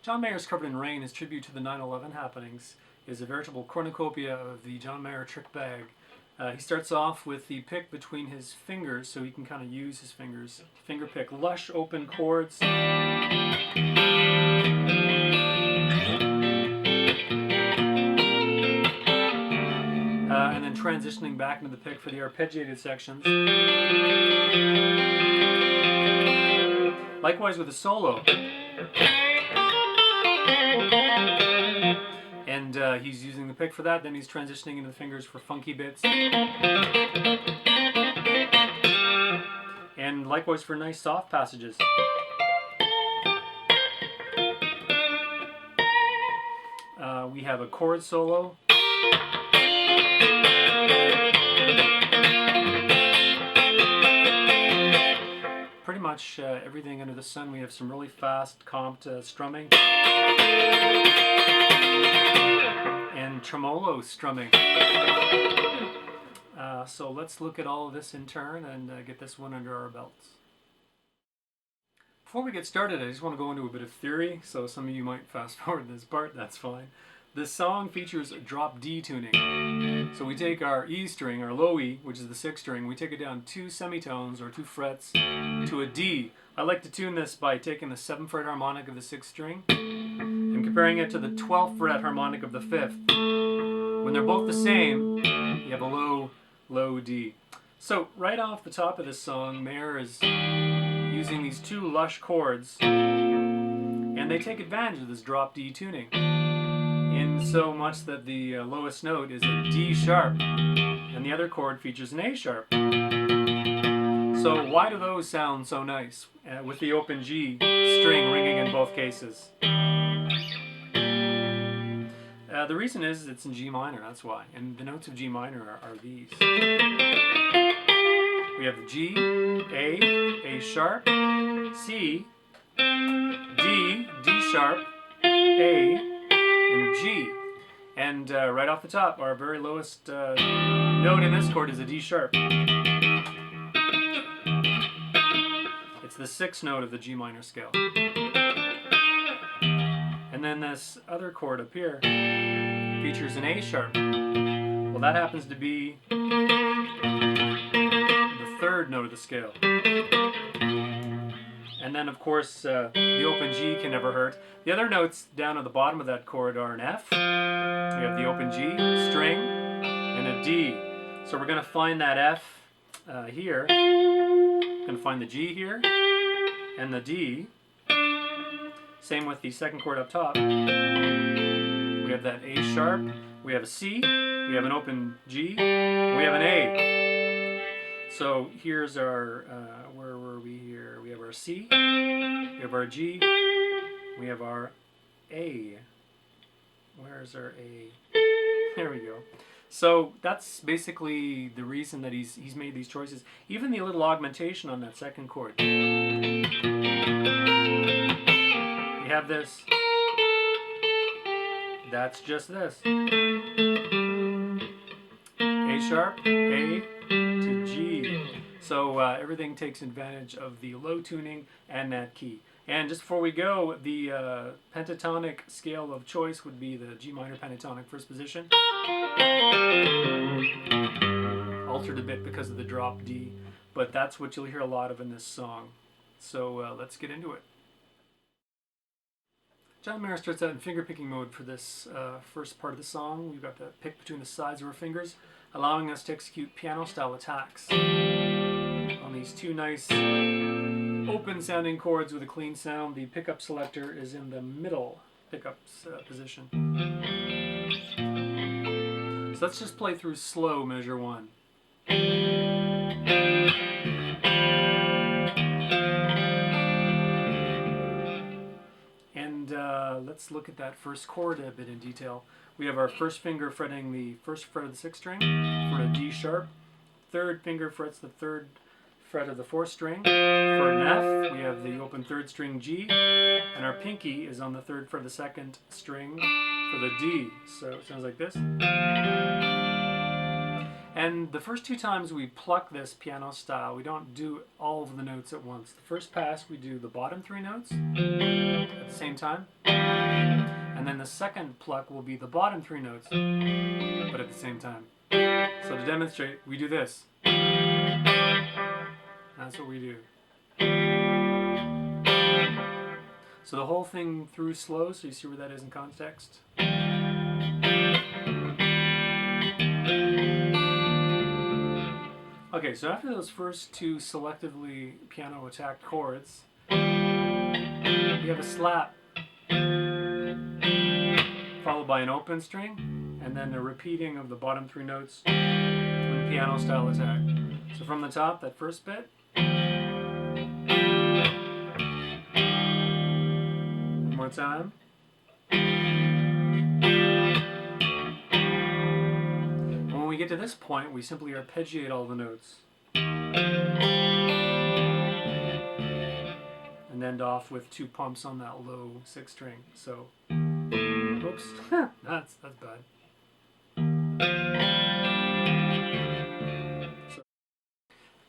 John Mayer's Covered in Rain, his tribute to the 9/11 happenings, is a veritable cornucopia of the John Mayer trick bag. He starts off with the pick between his fingers, so he can kind of use his fingers. Finger pick, lush open chords. And then transitioning back into the pick for the arpeggiated sections. Likewise with a solo. And he's using the pick for that, then he's transitioning into the fingers for funky bits. And likewise for nice soft passages. We have a chord solo. Pretty much everything under the sun. We have some really fast comped strumming. And tremolo strumming. So let's look at all of this in turn and get this one under our belts. Before we get started, I just want to go into a bit of theory, so some of you might fast forward this part, that's fine. This song features drop D tuning. So we take our E string, our low E, which is the 6th string, we take it down 2 semitones or 2 frets to a D. I like to tune this by taking the 7th fret harmonic of the 6th string and comparing it to the 12th fret harmonic of the 5th. When they're both the same, you have a low, low D. So right off the top of this song, Mayer is using these 2 lush chords, and they take advantage of this drop D tuning. In so much that the lowest note is a D sharp, and the other chord features an A sharp. So why do those sound so nice with the open G string ringing in both cases? The reason is it's in G minor, that's why. And the notes of G minor are these. We have the G, A sharp, C, D, D sharp, A, and G. And right off the top, our very lowest note in this chord is a D sharp. It's the 6th note of the G minor scale. And then this other chord up here features an A sharp. Well, that happens to be the 3rd note of the scale. And then, of course, the open G can never hurt. The other notes down at the bottom of that chord are an F. We have the open G, string, and a D. So we're going to find that F here. We're going to find the G here, and the D. Same with the 2nd chord up top. We have that A sharp. We have a C. We have an open G. We have an A. So here's our, where were we here? We have our C, we have our G, we have our A. Where's our A? There we go. So that's basically the reason that he's made these choices. Even the little augmentation on that 2nd chord. You have this. That's just this. A sharp, A to G. So everything takes advantage of the low tuning and that key. And just before we go, the pentatonic scale of choice would be the G minor pentatonic 1st position. Altered a bit because of the drop D, but that's what you'll hear a lot of in this song. So let's get into it. John Mayer starts out in finger-picking mode for this first part of the song. We've got the pick between the sides of our fingers, allowing us to execute piano-style attacks on these 2 nice open-sounding chords with a clean sound. The pickup selector is in the middle pickups position. So let's just play through slow measure 1. Let's look at that first chord a bit in detail. We have our 1st finger fretting the 1st fret of the 6th string for a D sharp. 3rd finger frets the 3rd fret of the 4th string. For an F, we have the open 3rd string G, and our pinky is on the 3rd fret of the 2nd string for the D. So it sounds like this. And the first two times we pluck this piano style, we don't do all of the notes at once. The first pass we do the bottom 3 notes at the same time. And then the second pluck will be the bottom 3 notes, but at the same time. So to demonstrate, we do this. That's what we do. So the whole thing through slow, so you see where that is in context. Okay, so after those first 2 selectively piano attacked chords, we have a slap followed by an open string, and then a repeating of the bottom 3 notes in piano style attack. So from the top, that first bit. One more time. And when we get to this point, we simply arpeggiate all the notes. And end off with 2 pumps on that low 6th string. So, oops, that's bad. So,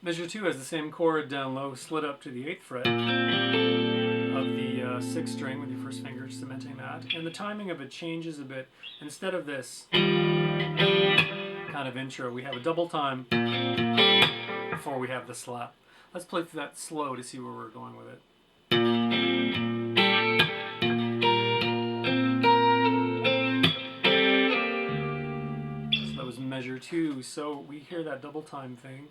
measure 2 has the same chord down low, slid up to the 8th fret of the 6th string with your first finger cementing that, and the timing of it changes a bit. Instead of this kind of intro, we have a double time before we have the slap. Let's play through that slow to see where we're going with it. So that was measure 2, so we hear that double time thing.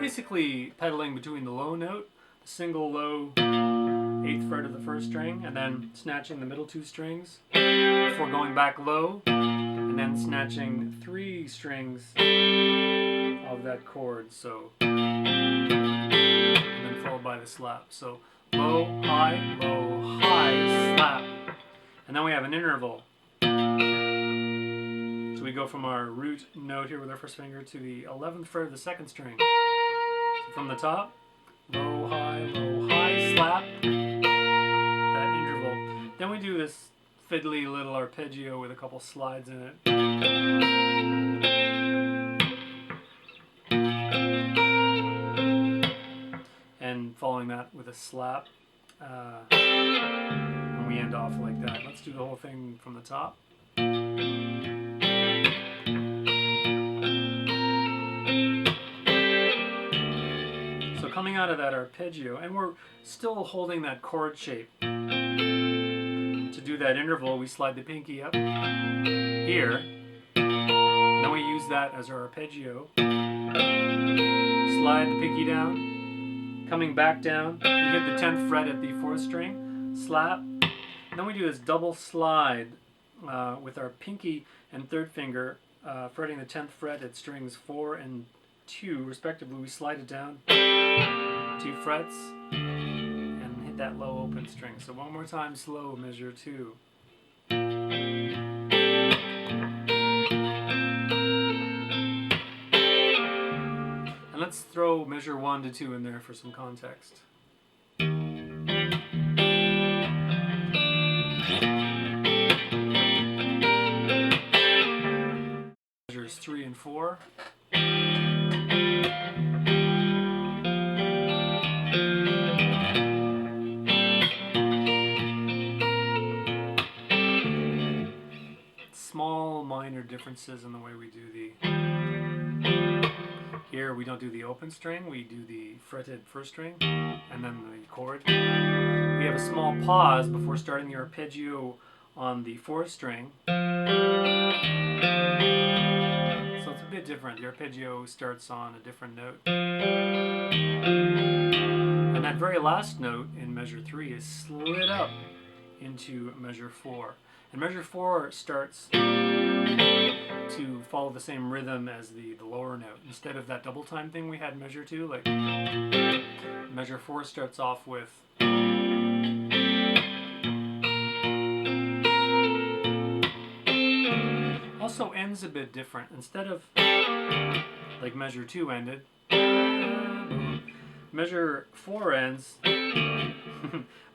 Basically pedaling between the low note, the single low 8th fret of the 1st string, and then snatching the middle 2 strings before going back low, and then snatching 3 strings of that chord, so, and then followed by the slap. So low, high, slap. And then we have an interval. So we go from our root note here with our first finger to the 11th fret of the 2nd string. So from the top, low, high, slap, that interval. Then we do this fiddly little arpeggio with a couple slides in it. And following that with a slap. And we end off like that. Let's do the whole thing from the top. Coming out of that arpeggio, and we're still holding that chord shape. To do that interval, we slide the pinky up here, and then we use that as our arpeggio. Slide the pinky down, coming back down, we hit the 10th fret at the 4th string, slap, and then we do this double slide with our pinky and 3rd finger fretting the 10th fret at strings 4 and 2 respectively. We slide it down 2 frets and hit that low open string. So one more time, slow, measure 2. And let's throw measure 1 to 2 in there for some context. Measures 3 and 4. Small minor differences in the way we do the... Here we don't do the open string, we do the fretted 1st string and then the chord. We have a small pause before starting the arpeggio on the 4th string. So it's a bit different. The arpeggio starts on a different note. And that very last note in measure 3 is slid up into measure 4. And measure 4 starts to follow the same rhythm as the lower note. Instead of that double time thing we had in measure 2, like measure 4 starts off with also ends a bit different. Instead of like measure 2 ended, measure 4 ends.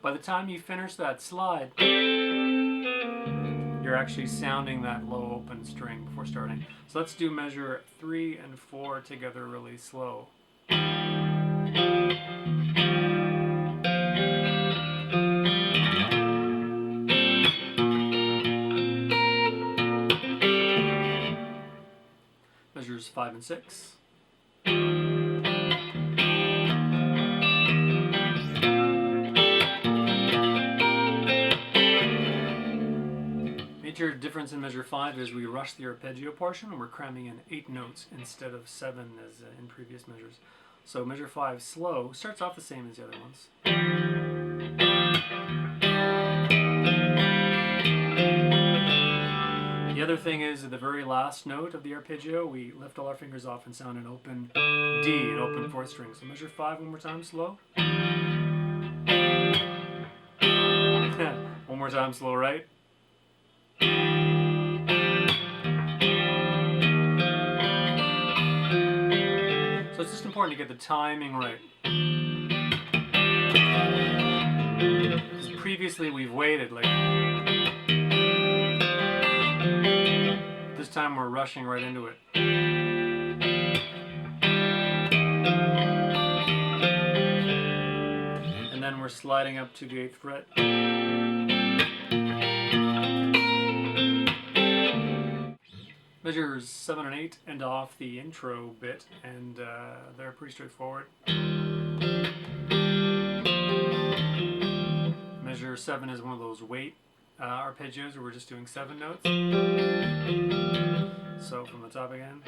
By the time you finish that slide, you're actually sounding that low open string before starting. So let's do measure 3 and 4 together really slow. Measures 5 and 6. Major difference in measure 5 is we rush the arpeggio portion and we're cramming in 8 notes instead of 7 as in previous measures. So measure 5 slow starts off the same as the other ones. The other thing is at the very last note of the arpeggio we lift all our fingers off and sound an open D, an open 4th string. So measure 5 one more time slow. One more time slow, right? So it's just important to get the timing right. Because previously we've waited, like this time we're rushing right into it. And then we're sliding up to the 8th fret. Measures 7 and 8 end off the intro bit, and they're pretty straightforward. Measure 7 is one of those weight arpeggios where we're just doing 7 notes. So from the top again.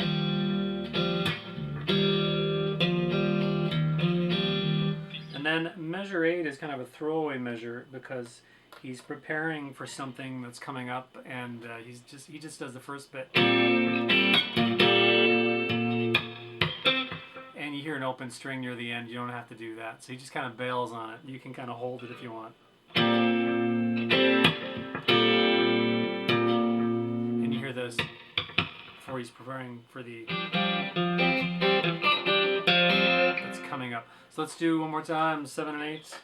And then measure 8 is kind of a throwaway measure because he's preparing for something that's coming up, and he just does the first bit. And you hear an open string near the end, you don't have to do that. So he just kind of bails on it. You can kind of hold it if you want. And you hear this before he's preparing for the that's coming up. So let's do one more time, 7 and 8.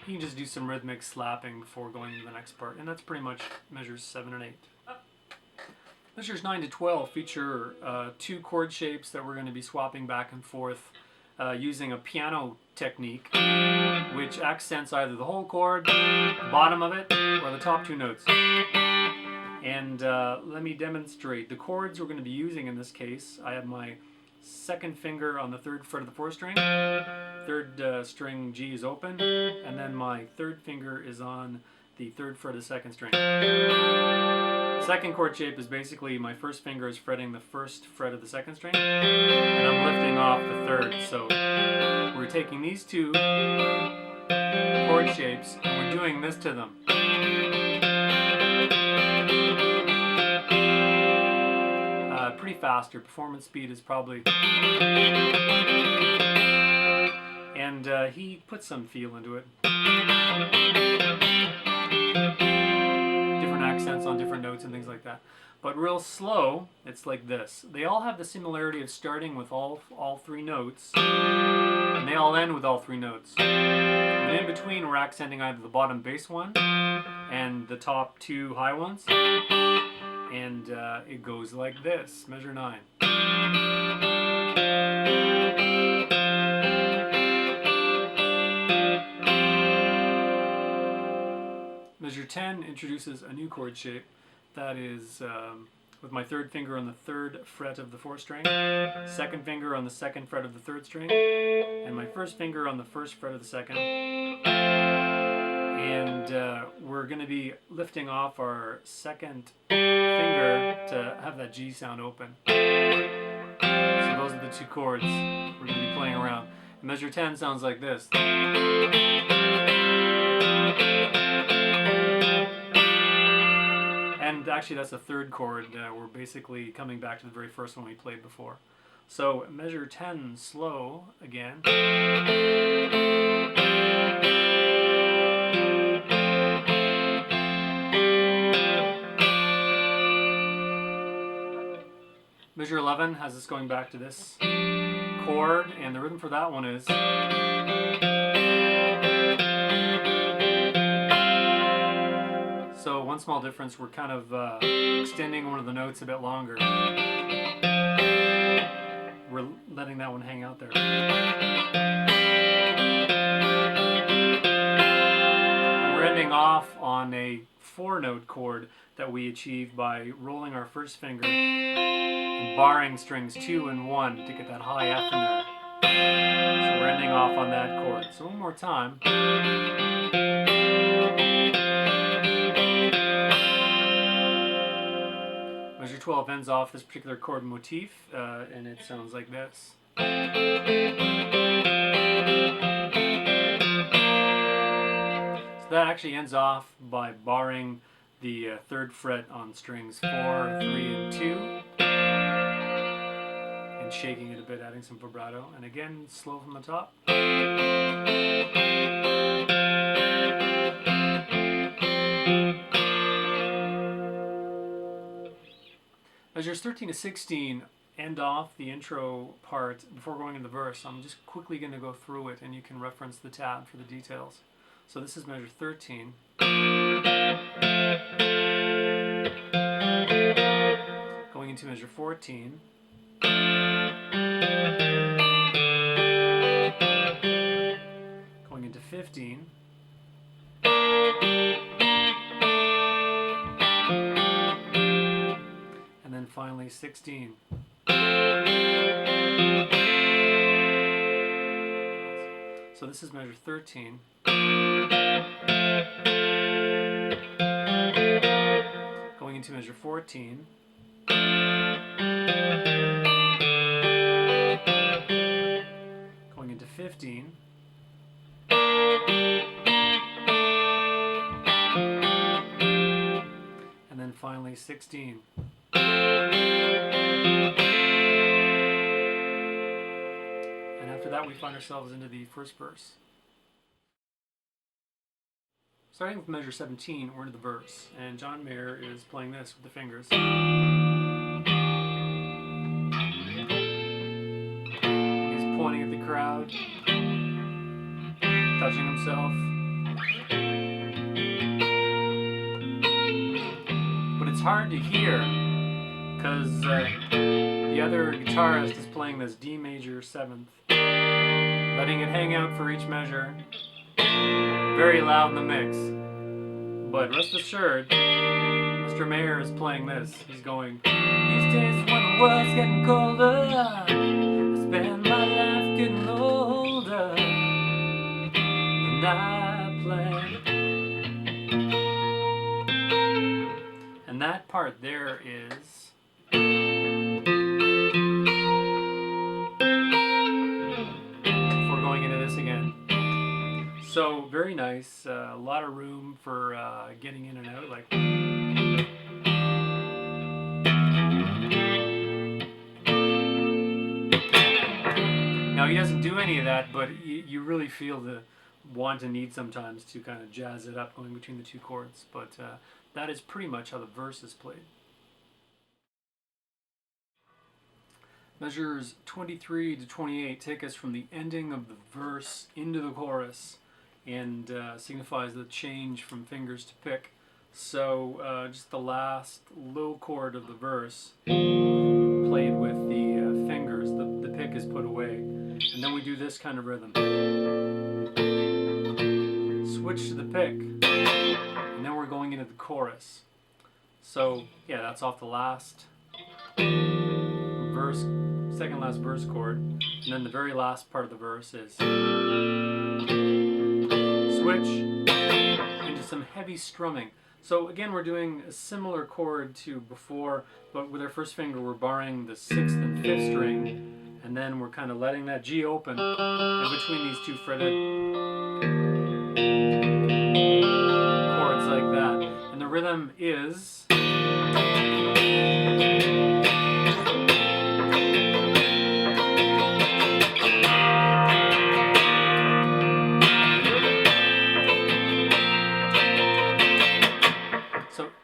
You can just do some rhythmic slapping before going to the next part, and that's pretty much measures 7 and 8. Measures 9 to 12 feature 2 chord shapes that we're going to be swapping back and forth using a piano technique, which accents either the whole chord, the bottom of it, or the top 2 notes. And let me demonstrate. The chords we're going to be using in this case, I have my 2nd finger on the 3rd fret of the 4th string, 3rd string G is open, and then my 3rd finger is on the 3rd fret of the 2nd string. The 2nd chord shape is basically my 1st finger is fretting the 1st fret of the 2nd string, and I'm lifting off the 3rd. So we're taking these 2 chord shapes and we're doing this to them. Pretty fast. Your performance speed is probably, and he put some feel into it. Different accents on different notes and things like that. But real slow, it's like this. They all have the similarity of starting with all 3 notes, and they all end with all 3 notes. And in between, we're accenting either the bottom bass one and the top 2 high ones. And it goes like this, measure 9. Measure 10 introduces a new chord shape that is with my 3rd finger on the 3rd fret of the 4th string, 2nd finger on the 2nd fret of the 3rd string, and my 1st finger on the 1st fret of the 2nd. And we're going to be lifting off our 2nd finger to have that G sound open. So those are the 2 chords we're going to be playing around. Measure 10 sounds like this. And actually that's the 3rd chord. We're basically coming back to the very first one we played before. So measure 10 slow again. Measure 11 has us going back to this chord, and the rhythm for that one is. So one small difference, we're kind of extending one of the notes a bit longer. We're letting that one hang out there. And we're ending off on a 4-note chord that we achieve by rolling our first finger and barring strings 2 and 1 to get that high F in there. So we're ending off on that chord. So one more time. Measure 12 ends off this particular chord motif, and it sounds like this. So that actually ends off by barring the 3rd fret on strings 4, 3, and 2, and shaking it a bit, adding some vibrato, and again, slow from the top. Measures 13 to 16 end off the intro part before going into the verse. I'm just quickly going to go through it, and you can reference the tab for the details. So this is measure 13. Going into measure 14. Going into 15. And then finally 16. So this is measure 13. Going into measure 14. Going into 15. And then finally 16. And after that we find ourselves into the first verse. Starting with measure 17, we're into the verse, and John Mayer is playing this with the fingers. He's pointing at the crowd, touching himself. But it's hard to hear, because the other guitarist is playing this D major 7th, letting it hang out for each measure. Very loud in the mix. But rest assured, Mr. Mayer is playing this. He's going, these days when the world's getting colder, I spend my life getting older than I planned. And that part there is before going into this again. So very nice, a lot of room for getting in and out. Like, now he doesn't do any of that, but you really feel the want and need sometimes to kind of jazz it up going between the two chords. But that is pretty much how the verse is played. Measures 23 to 28 take us from the ending of the verse into the chorus, and signifies the change from fingers to pick. So just the last low chord of the verse played with the fingers, the pick is put away, and then we do this kind of rhythm. Switch to the pick, and then we're going into the chorus. So yeah, that's off the last verse, second last verse chord, and then the very last part of the verse is switch into some heavy strumming. So again, we're doing a similar chord to before, but with our first finger we're barring the 6th and 5th string, and then we're kind of letting that G open in between these two fretted chords like that. And the rhythm is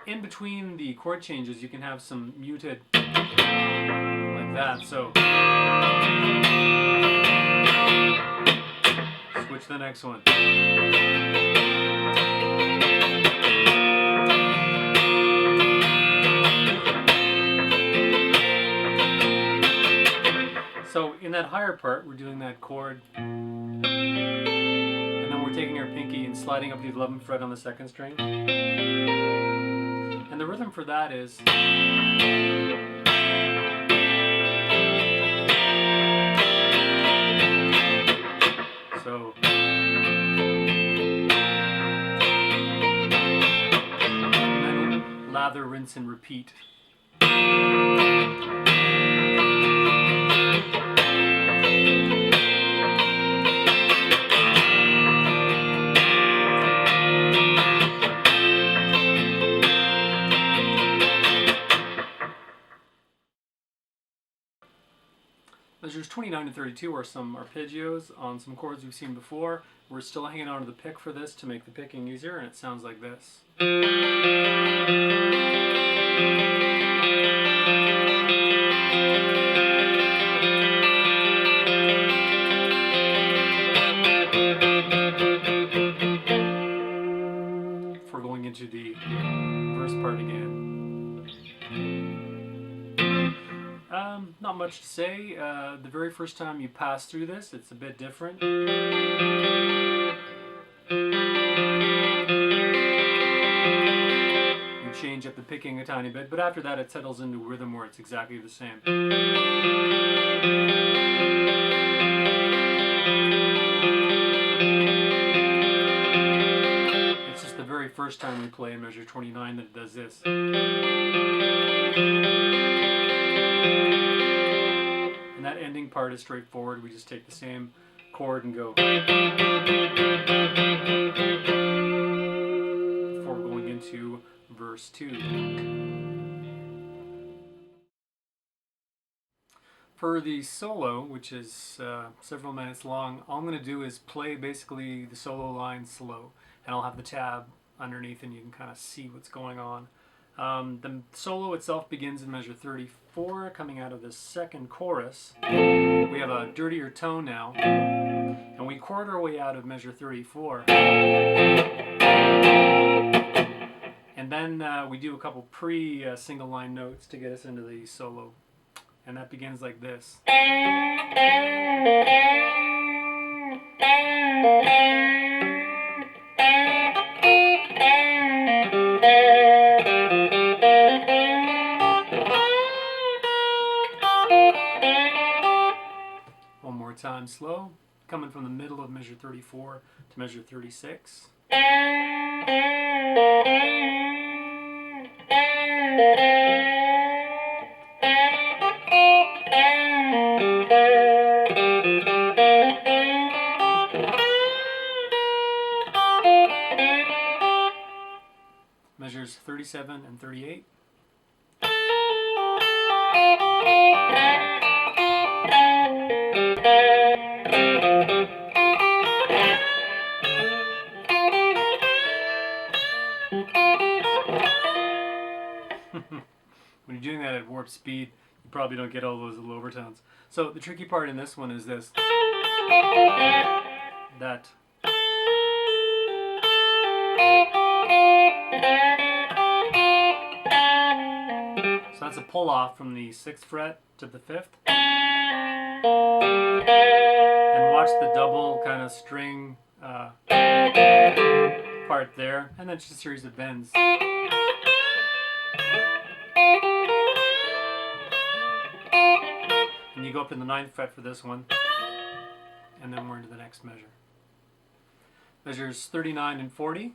in between the chord changes, you can have some muted like that. So switch to the next one. So in that higher part, we're doing that chord, and then we're taking our pinky and sliding up the 11th fret on the 2nd string. And the rhythm for that is so. And then lather, rinse, and repeat. Measures 29 and 32 are some arpeggios on some chords we've seen before. We're still hanging on to the pick for this to make the picking easier, and it sounds like this. Before going into the verse part again. Not much to say. The very first time you pass through this, it's a bit different. You change up the picking a tiny bit, but after that it settles into a rhythm where it's exactly the same. It's just the very first time we play in measure 29 that it does this. And that ending part is straightforward. We just take the same chord and go before going into verse 2. For the solo, which is several minutes long, all I'm going to do is play basically the solo line slow, and I'll have the tab underneath and you can kind of see what's going on. The solo itself begins in measure 34, coming out of the 2nd chorus. We have a dirtier tone now, and we chord our way out of measure 34. And then we do a couple single line notes to get us into the solo. And that begins like this. One more time slow, coming from the middle of measure 34 to measure 36. Measures 37 and 38. When you're doing that at warp speed, you probably don't get all those little overtones. So the tricky part in this one is this. That. So that's a pull off from the 6th fret to the 5th. And watch the double kind of string part there, and then just a series of bends. And you go up to the 9th fret for this one, and then we're into the next measure. Measures 39 and 40.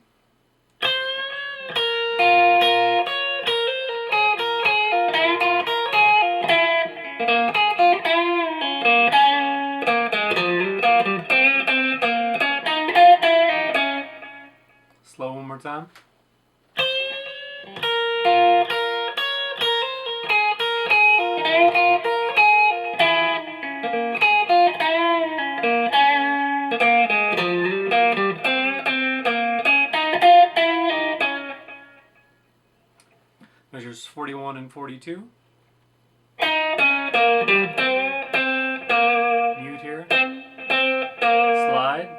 Slow one more time. Measures 41 and 42. Mute here. Slide.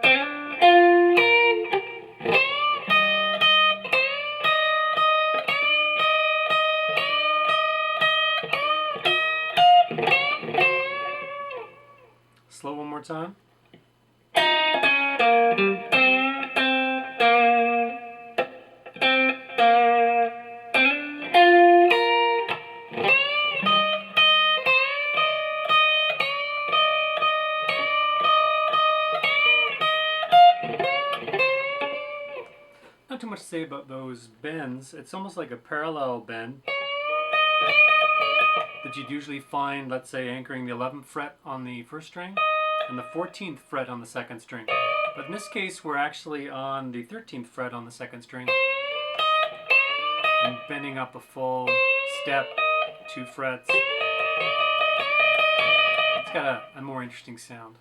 Slow one more time. Not too much to say about those bends. It's almost like a parallel bend that you'd usually find, let's say, anchoring the 11th fret on the first string and the 14th fret on the second string. But in this case, we're actually on the 13th fret on the second string and bending up a full step, 2 frets. It's got a more interesting sound.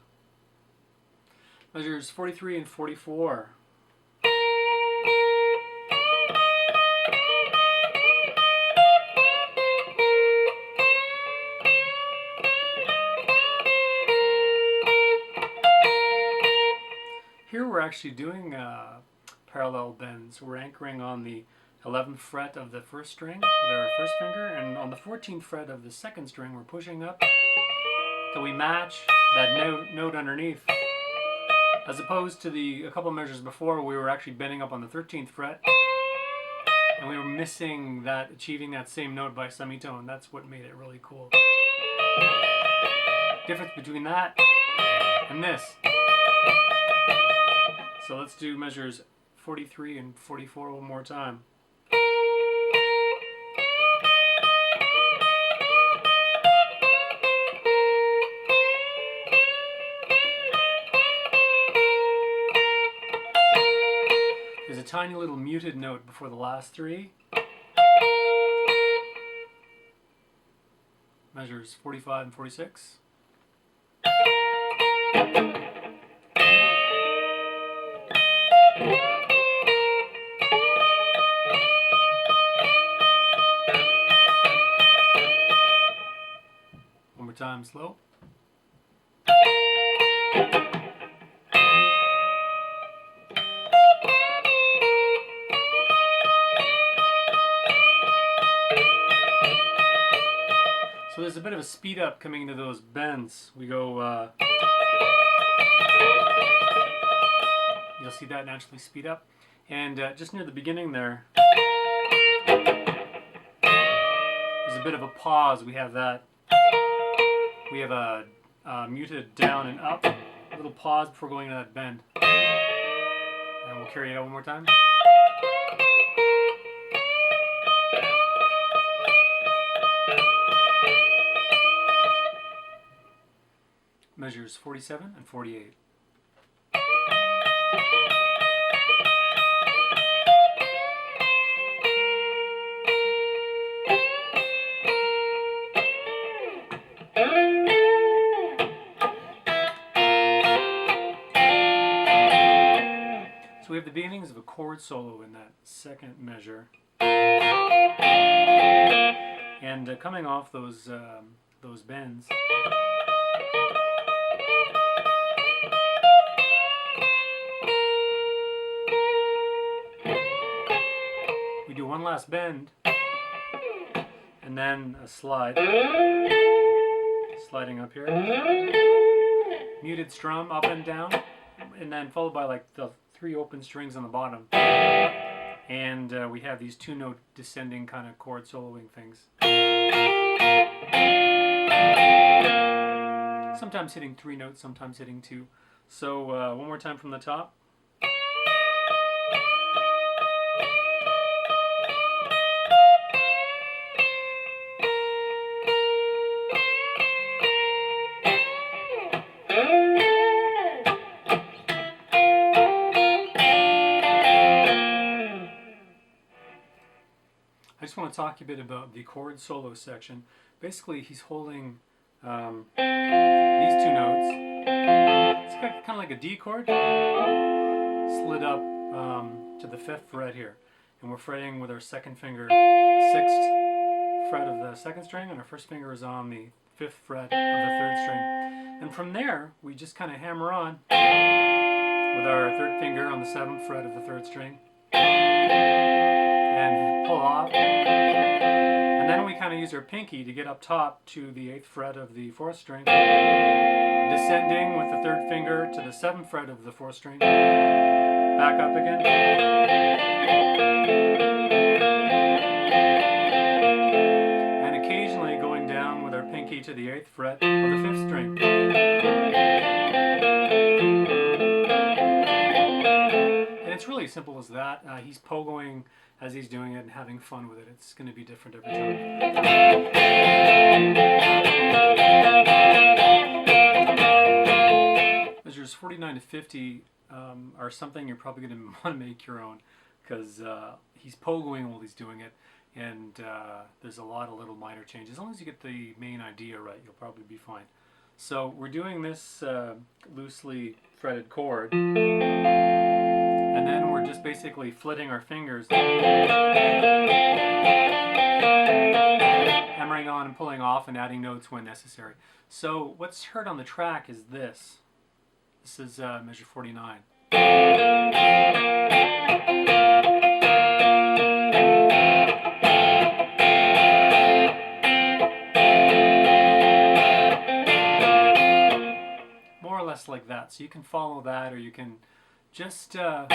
Measures 43 and 44. Here we're actually doing parallel bends. We're anchoring on the 11th fret of the first string with our first finger, and on the 14th fret of the second string we're pushing up till we match that note underneath. As opposed to a couple measures before, we were actually bending up on the 13th fret and we were missing that, achieving that same note by semitone. That's what made it really cool. Difference between that and this. So let's do measures 43 and 44 one more time. There's a tiny little muted note before the last three. Measures 45 and 46. One more time, slow. So there's a bit of a speed up coming into those bends. We go, you'll see that naturally speed up. And just near the beginning there, there's a bit of a pause. We have that. We have a muted down and up, a little pause before going into that bend. And we'll carry it out one more time. Measures 47 and 48. So we have the beginnings of a chord solo in that second measure. And coming off those bends, we do one last bend and then a slide, sliding up here, muted strum up and down, and then followed by like the 3 open strings on the bottom, and we have these 2-note descending kind of chord soloing things, sometimes hitting 3 notes, sometimes hitting 2. So one more time from the top. I just want to talk a bit about the chord solo section. Basically, he's holding these 2 notes. It's kind of like a D chord, slid up to the 5th fret here. And we're fretting with our second finger 6th fret of the second string, and our first finger is on the 5th fret of the 3rd string. And from there, we just kind of hammer on with our 3rd finger on the 7th fret of the 3rd string and pull off. And then we kind of use our pinky to get up top to the 8th fret of the 4th string, descending with the 3rd finger to the 7th fret of the 4th string, back up again. And occasionally going down with our pinky to the 8th fret of the 5th string. And it's really as simple as that. He's pogoing as he's doing it and having fun with it. It's going to be different every time. Measures 49 to 50 are something you're probably going to want to make your own, because he's pogoing while he's doing it, and there's a lot of little minor changes. As long as you get the main idea right, you'll probably be fine. So we're doing this loosely fretted chord, and then we're just basically flitting our fingers, hammering on and pulling off and adding notes when necessary. So what's heard on the track is this. This is measure 49. More or less like that. So you can follow that, or you can just you can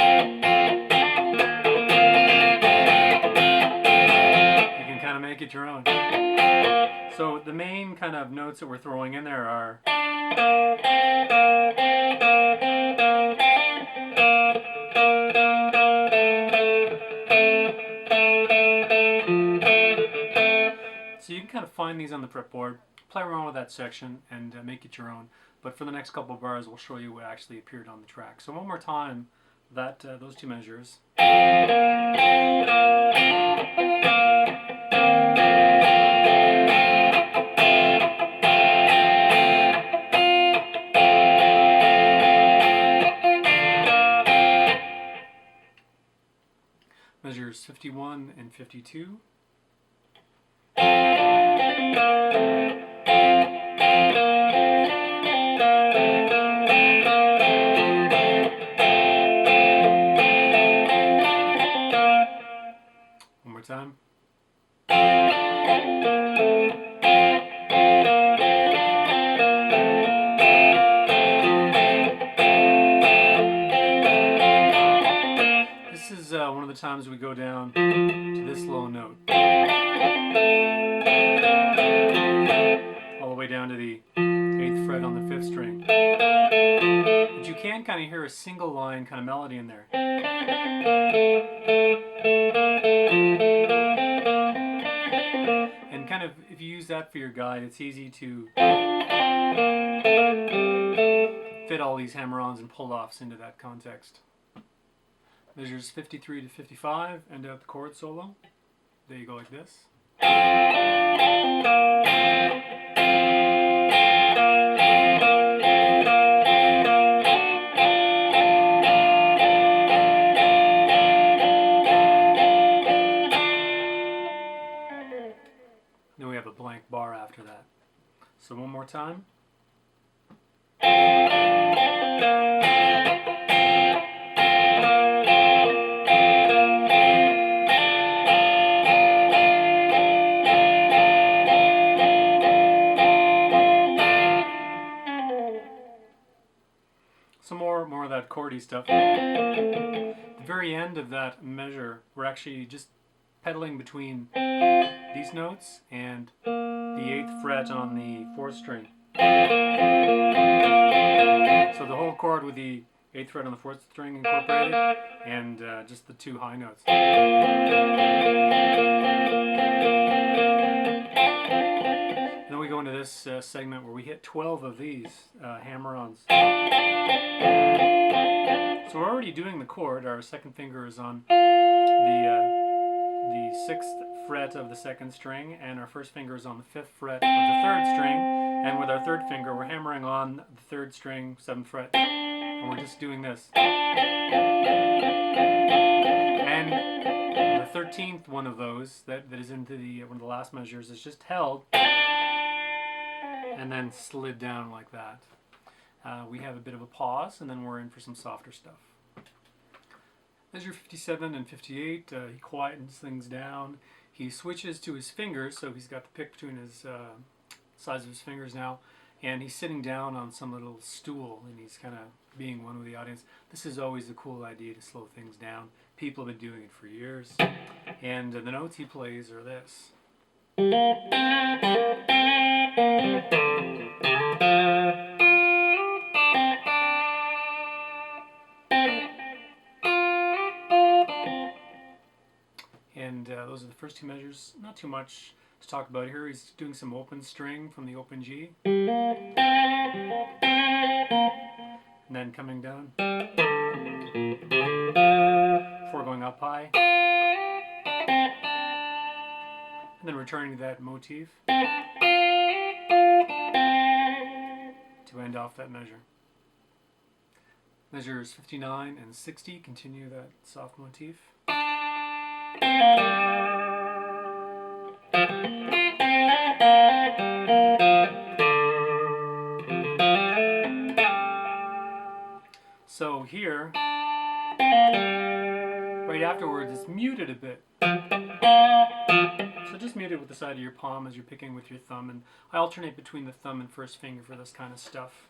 kind of make it your own. So the main kind of notes that we're throwing in there are so you can kind of find these on the fretboard, play around with that section, and make it your own. But for the next couple of bars, we'll show you what actually appeared on the track. So one more time, that those two measures. Measures 51 and 52. One more time. This is one of the times we go down to this low note, all the way down to the 8th fret on the 5th string. But you can kind of hear a single line kind of melody in there. And kind of, if you use that for your guide, it's easy to fit all these hammer-ons and pull-offs into that context. Measures 53 to 55, end out the chord solo. There you go, like this. Then we have a blank bar after that. So one more time. Some more of that chordy stuff. At the very end of that measure, we're actually just pedaling between these notes and the 8th fret on the 4th string. So the whole chord with the 8th fret on the 4th string incorporated, and just the two high notes. And then we go into this segment where we hit 12 of these hammer-ons. So we're already doing the chord. Our second finger is on the 6th fret of the 2nd string, and our first finger is on the 5th fret of the 3rd string, and with our 3rd finger we're hammering on the 3rd string, 7th fret, and we're just doing this. And the 13th one of those, that is into the one of the last measures, is just held and then slid down like that. We have a bit of a pause, and then we're in for some softer stuff. Measure 57 and 58, he quietens things down. He switches to his fingers, so he's got the pick between his sides of his fingers now, and he's sitting down on some little stool, and he's kind of being one with the audience. This is always a cool idea to slow things down. People have been doing it for years, and the notes he plays are this. And those are the first two measures. Not too much to talk about here. He's doing some open string from the open G. And then coming down. Before going up high. And then returning to that motif. To end off that measure. Measures 59 and 60 continue that soft motif. So here, right afterwards, it's muted a bit. So just mute it with the side of your palm as you're picking with your thumb, and I alternate between the thumb and first finger for this kind of stuff.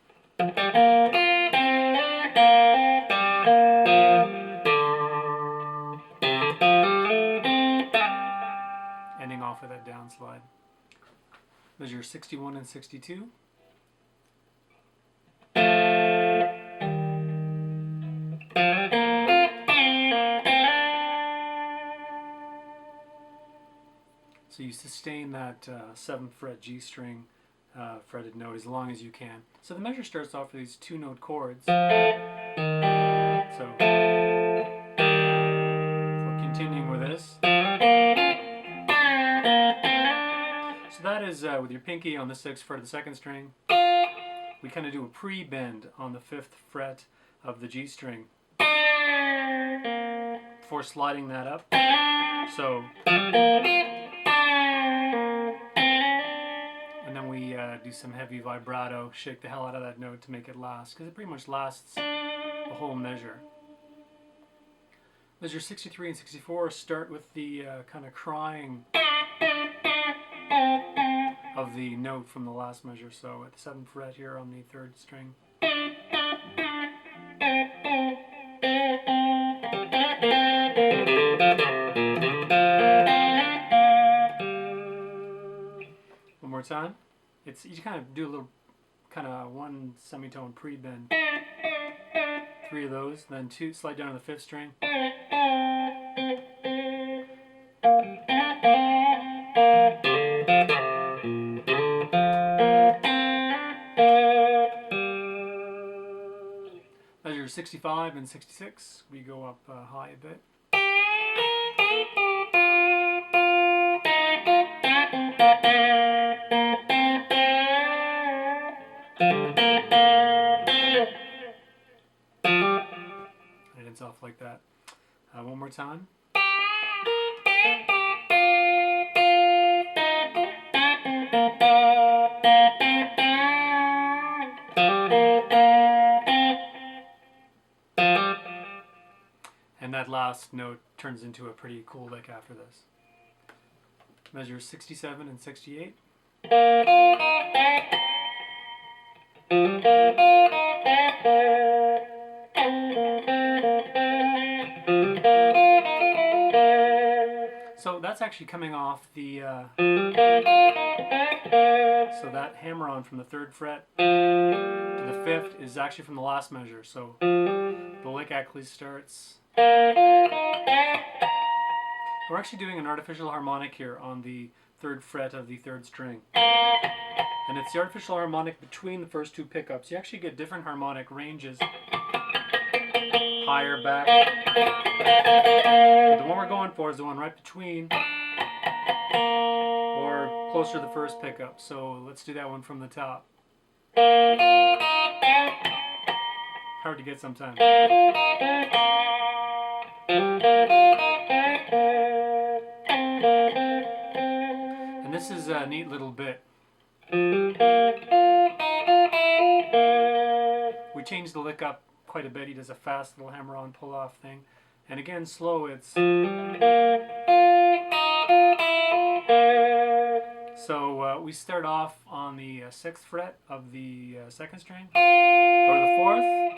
Ending off with that down slide. Measure 61 and 62. So you sustain that 7th fret G string fretted note as long as you can. So the measure starts off with these 2-note chords. So we're continuing with this. So that is with your pinky on the 6th fret of the 2nd string. We kind of do a pre-bend on the 5th fret of the G string before sliding that up. So, and then we do some heavy vibrato, shake the hell out of that note to make it last, because it pretty much lasts the whole measure. Measure 63 and 64 start with the kind of crying of the note from the last measure. So at the 7th fret here on the 3rd string. One more time. You kind of do a little kind of one semitone pre-bend. 3 of those, then 2 slide down to the 5th string. Measure 65 and 66, we go up high a bit. And it ends off like that. One more time. And that last note turns into a pretty cool lick after this. Measure 67 and 68. So that's actually coming off the, so that hammer-on from the 3rd fret to the 5th is actually from the last measure. So the lick actually starts. We're actually doing an artificial harmonic here on the 3rd fret of the 3rd string. And it's the artificial harmonic between the first 2 pickups. You actually get different harmonic ranges. Higher, back. But the one we're going for is the one right between or closer to the first pickup. So let's do that one from the top. Hard to get sometimes. And this is a neat little bit. the lick up quite a bit. He does a fast little hammer-on pull-off thing. And again, slow, it's... So we start off on the 6th fret of the 2nd string, go to the 4th,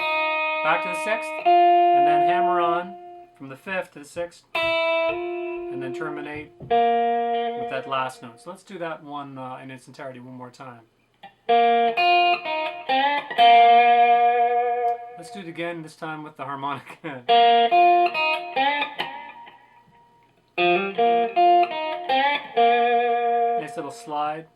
back to the 6th, and then hammer on from the 5th to the 6th, and then terminate with that last note. So let's do that one in its entirety one more time. Let's do it again, this time with the harmonic. Nice little slide.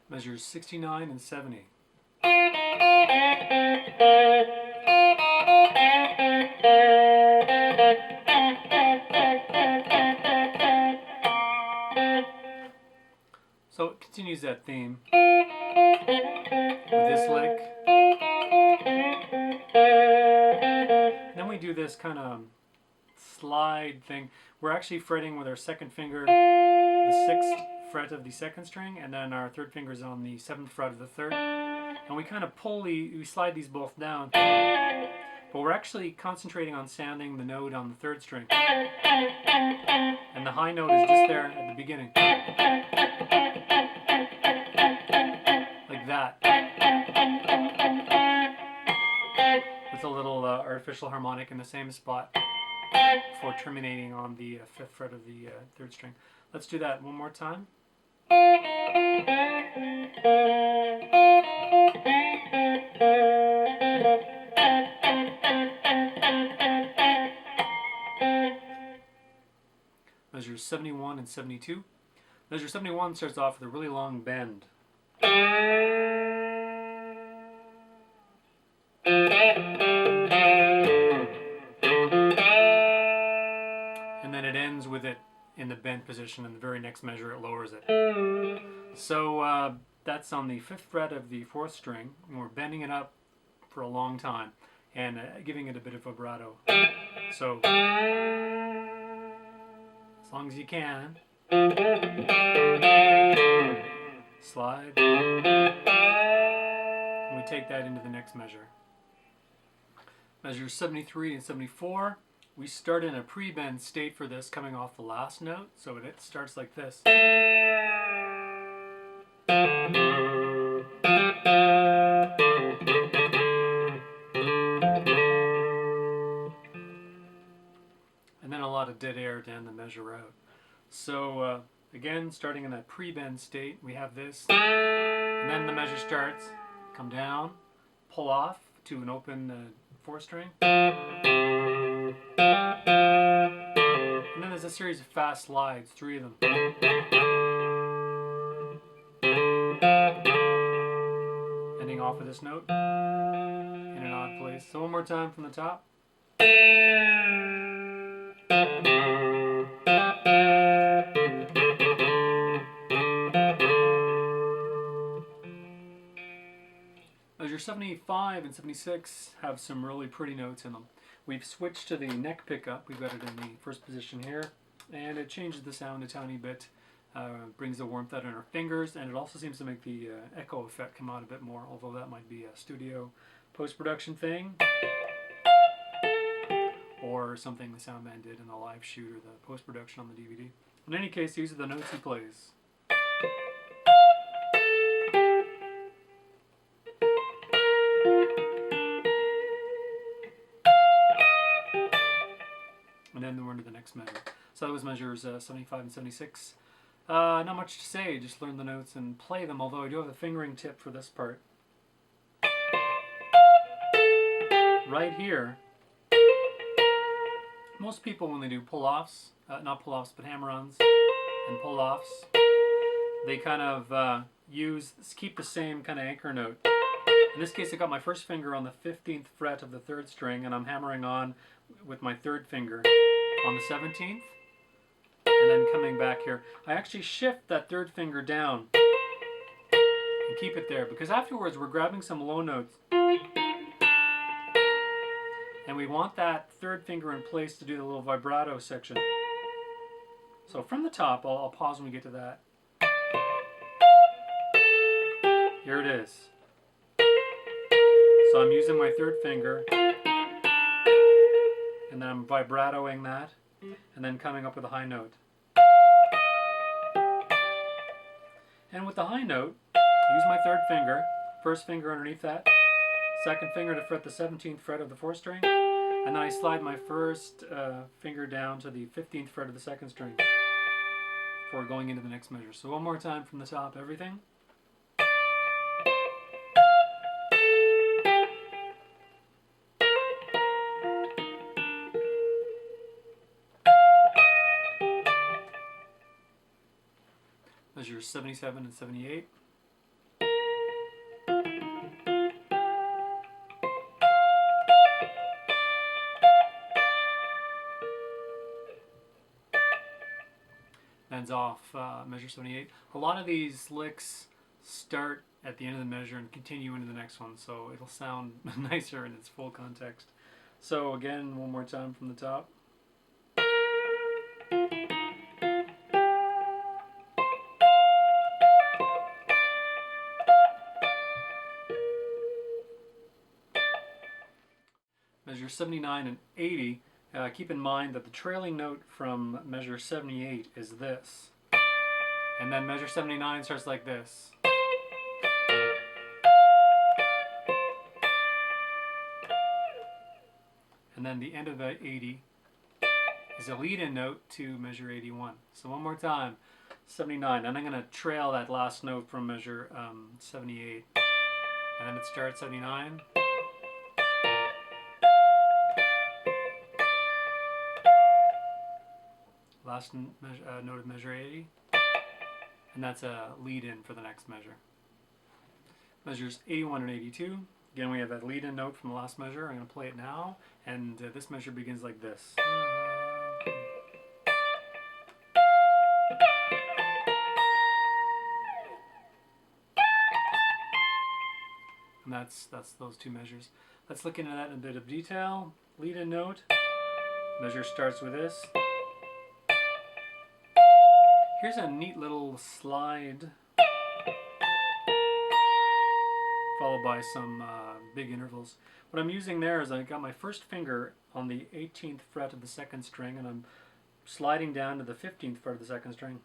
Measures 69 and 70. So it continues that theme with this lick. Then we do this kind of slide thing. We're actually fretting with our 2nd finger the 6th fret of the 2nd string, and then our 3rd finger is on the 7th fret of the 3rd. And we kind of we slide these both down. But we're actually concentrating on sounding the note on the 3rd string. And the high note is just there at the beginning. Like that. With a little artificial harmonic in the same spot before terminating on the 5th fret of the 3rd string. Let's do that one more time. Measures 71 and 72. Measure 71 starts off with a really long bend. And then it ends with it in the bent position, and the very next measure it lowers it. So that's on the 5th fret of the 4th string, and we're bending it up for a long time and giving it a bit of vibrato. So as long as you can, slide, and we take that into the next measure. Measures 73 and 74. We start in a pre-bend state for this, coming off the last note, so it starts like this. And then a lot of dead air to end the measure out. So again, starting in that pre-bend state, we have this, and then the measure starts, come down, pull off to an open 4th string. And then there's a series of fast slides, 3 of them. Ending off with this note in an odd place. So one more time from the top. Measure 75 and 76 have some really pretty notes in them. We've switched to the neck pickup. We've got it in the 1st position here, and it changes the sound a tiny bit, brings the warmth out in our fingers, and it also seems to make the echo effect come out a bit more, although that might be a studio post-production thing, or something the sound man did in the live shoot or the post-production on the DVD. In any case, these are the notes he plays. And then we're into the next measure. So that was measures 75 and 76. Not much to say, just learn the notes and play them, although I do have a fingering tip for this part. Right here, most people when they do pull-offs, not pull-offs but hammer-ons and pull-offs, they kind of keep the same kind of anchor note. In this case I got my 1st finger on the 15th fret of the 3rd string, and I'm hammering on with my 3rd finger on the 17th, and then coming back here. I actually shift that 3rd finger down and keep it there, because afterwards we're grabbing some low notes, and we want that 3rd finger in place to do the little vibrato section. So from the top, I'll pause when we get to that. Here it is. So I'm using my third finger, and then I'm vibratoing that, and then coming up with a high note. And with the high note, use my third finger, first finger underneath that, second finger to fret the 17th fret of the 4th string, and then I slide my first finger down to the 15th fret of the 2nd string before going into the next measure. So one more time from the top, everything. Measures 77 and 78. Ends off measure 78. A lot of these licks start at the end of the measure and continue into the next one, so it'll sound nicer in its full context. So again, one more time from the top. Measure 79 and 80. Keep in mind that the trailing note from measure 78 is this. And then measure 79 starts like this. And then the end of the 80 is a lead-in note to measure 81. So one more time, 79. And I'm going to trail that last note from measure 78. And then it starts 79. Last note of measure 80, and that's a lead-in for the next measure. Measures 81 and 82. Again, we have that lead-in note from the last measure. I'm going to play it now, and this measure begins like this. And that's those two measures. Let's look into that in a bit of detail. Lead-in note. Measure starts with this. Here's a neat little slide, followed by some big intervals. What I'm using there is I got my first finger on the 18th fret of the 2nd string, and I'm sliding down to the 15th fret of the 2nd string.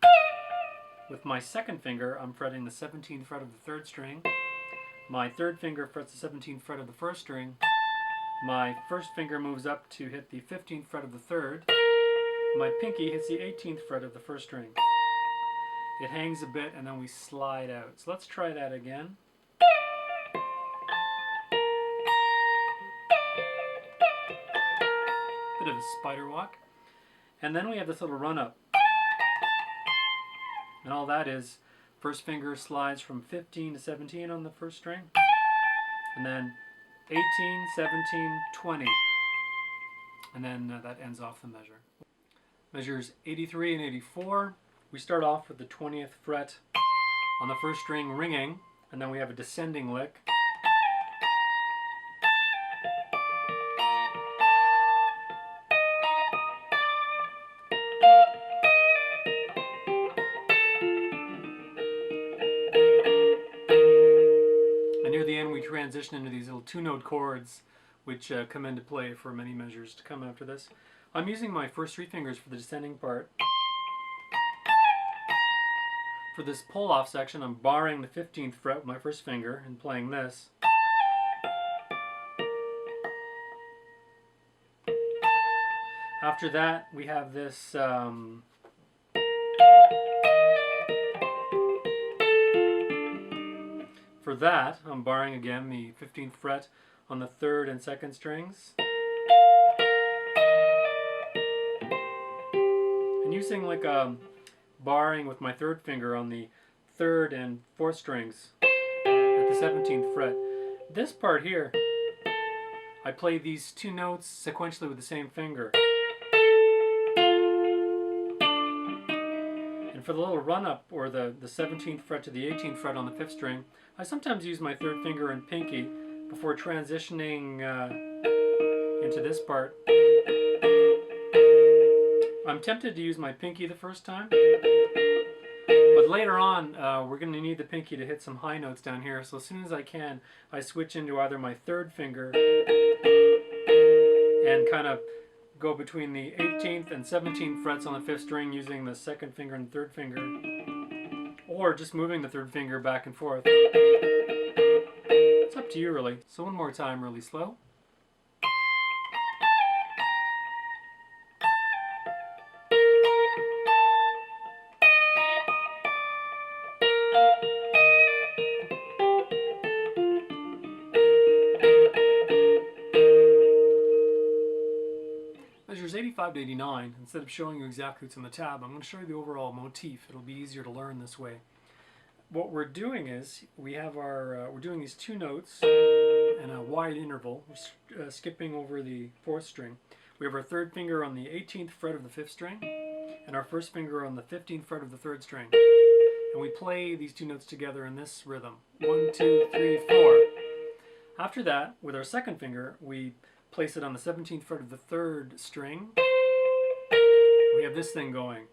With my second finger, I'm fretting the 17th fret of the 3rd string. My third finger frets the 17th fret of the 1st string. My first finger moves up to hit the 15th fret of the 3rd. My pinky hits the 18th fret of the 1st string. It hangs a bit and then we slide out. So let's try that again. Bit of a spider walk. And then we have this little run up. And all that is, first finger slides from 15 to 17 on the 1st string. And then 18, 17, 20. And then that ends off the measure. Measures 83 and 84. We start off with the 20th fret on the 1st string ringing, and then we have a descending lick. And near the end we transition into these little 2-note chords which come into play for many measures to come after this. I'm using my first 3 fingers for the descending part. For this pull-off section, I'm barring the 15th fret with my first finger and playing this. After that, we have this for that, I'm barring again the 15th fret on the 3rd and 2nd strings. And using like a barring with my 3rd finger on the 3rd and 4th strings at the 17th fret. This part here, I play these 2 notes sequentially with the same finger. And for the little run up, or the 17th fret to the 18th fret on the 5th string, I sometimes use my 3rd finger and pinky before transitioning into this part. I'm tempted to use my pinky the first time, but later on we're going to need the pinky to hit some high notes down here, so as soon as I can, I switch into either my third finger and kind of go between the 18th and 17th frets on the 5th string using the second finger and third finger, or just moving the third finger back and forth. It's up to you really. So one more time really slow. Measures 85 to 89. Instead of showing you exactly what's in the tab, I'm going to show you the overall motif. It'll be easier to learn this way. What we're doing is we have our we're doing these two notes in a wide interval. We're skipping over the 4th string. We have our third finger on the 18th fret of the 5th string and our first finger on the 15th fret of the 3rd string. And we play these two notes together in this rhythm. 1, 2, 3, 4. After that, with our second finger, we place it on the 17th fret of the 3rd string. We have this thing going.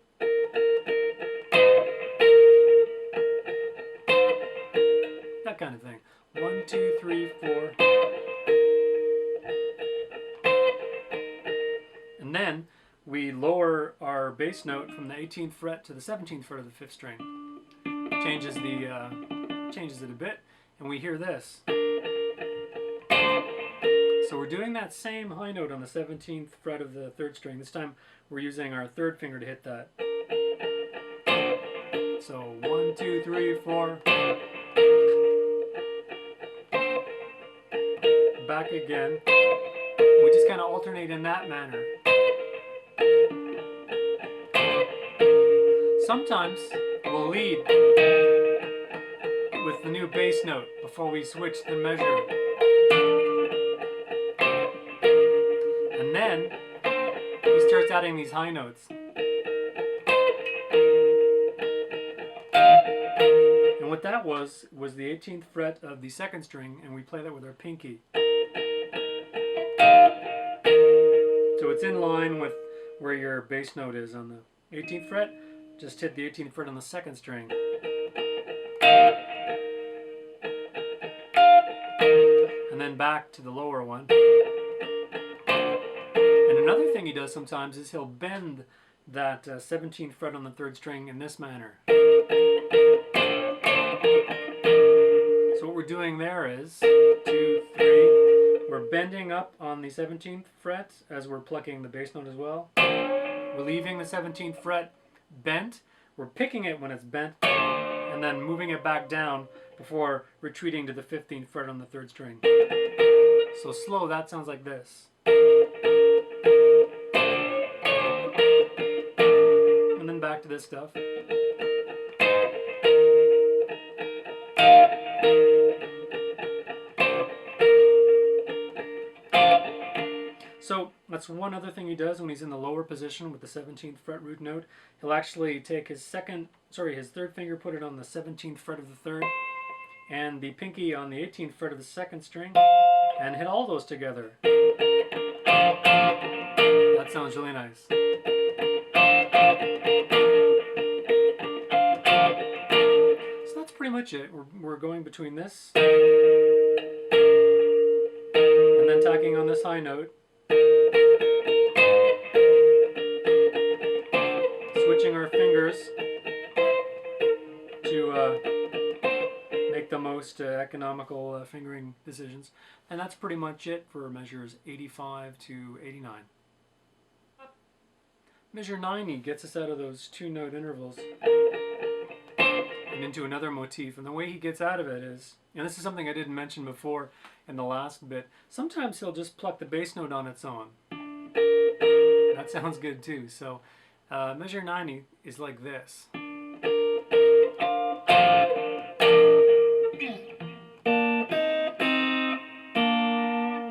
That kind of thing. 1, 2, 3, 4. And then we lower our bass note from the 18th fret to the 17th fret of the 5th string. Changes it a bit, and we hear this. So we're doing that same high note on the 17th fret of the 3rd string. This time we're using our third finger to hit that. So 1, 2, 3, 4. Back again. We just kind of alternate in that manner. Sometimes we'll lead with the new bass note before we switch the measure. And then he starts adding these high notes. And what that was the 18th fret of the 2nd string, and we play that with our pinky. So it's in line with where your bass note is on the 18th fret. Just hit the 18th fret on the 2nd string. And then back to the lower one. And another thing he does sometimes is he'll bend that 17th fret on the 3rd string in this manner. So what we're doing there is 2, 3. We're bending up on the 17th fret as we're plucking the bass note as well. We're leaving the 17th fret bent. We're picking it when it's bent and then moving it back down before retreating to the 15th fret on the 3rd string. So slow, that sounds like this. And then back to this stuff. So that's one other thing he does when he's in the lower position with the 17th fret root note. He'll actually take his third finger, put it on the 17th fret of the 3rd, and the pinky on the 18th fret of the 2nd string, and hit all those together. That sounds really nice. So that's pretty much it. We're going between this and then tacking on this high note. Switching our fingers to make the most economical fingering decisions. And that's pretty much it for measures 85 to 89. Measure 90 gets us out of those two-note intervals and into another motif. And the way he gets out of it is, and this is something I didn't mention before in the last bit, sometimes he'll just pluck the bass note on its own. That sounds good too. So measure 90 is like this.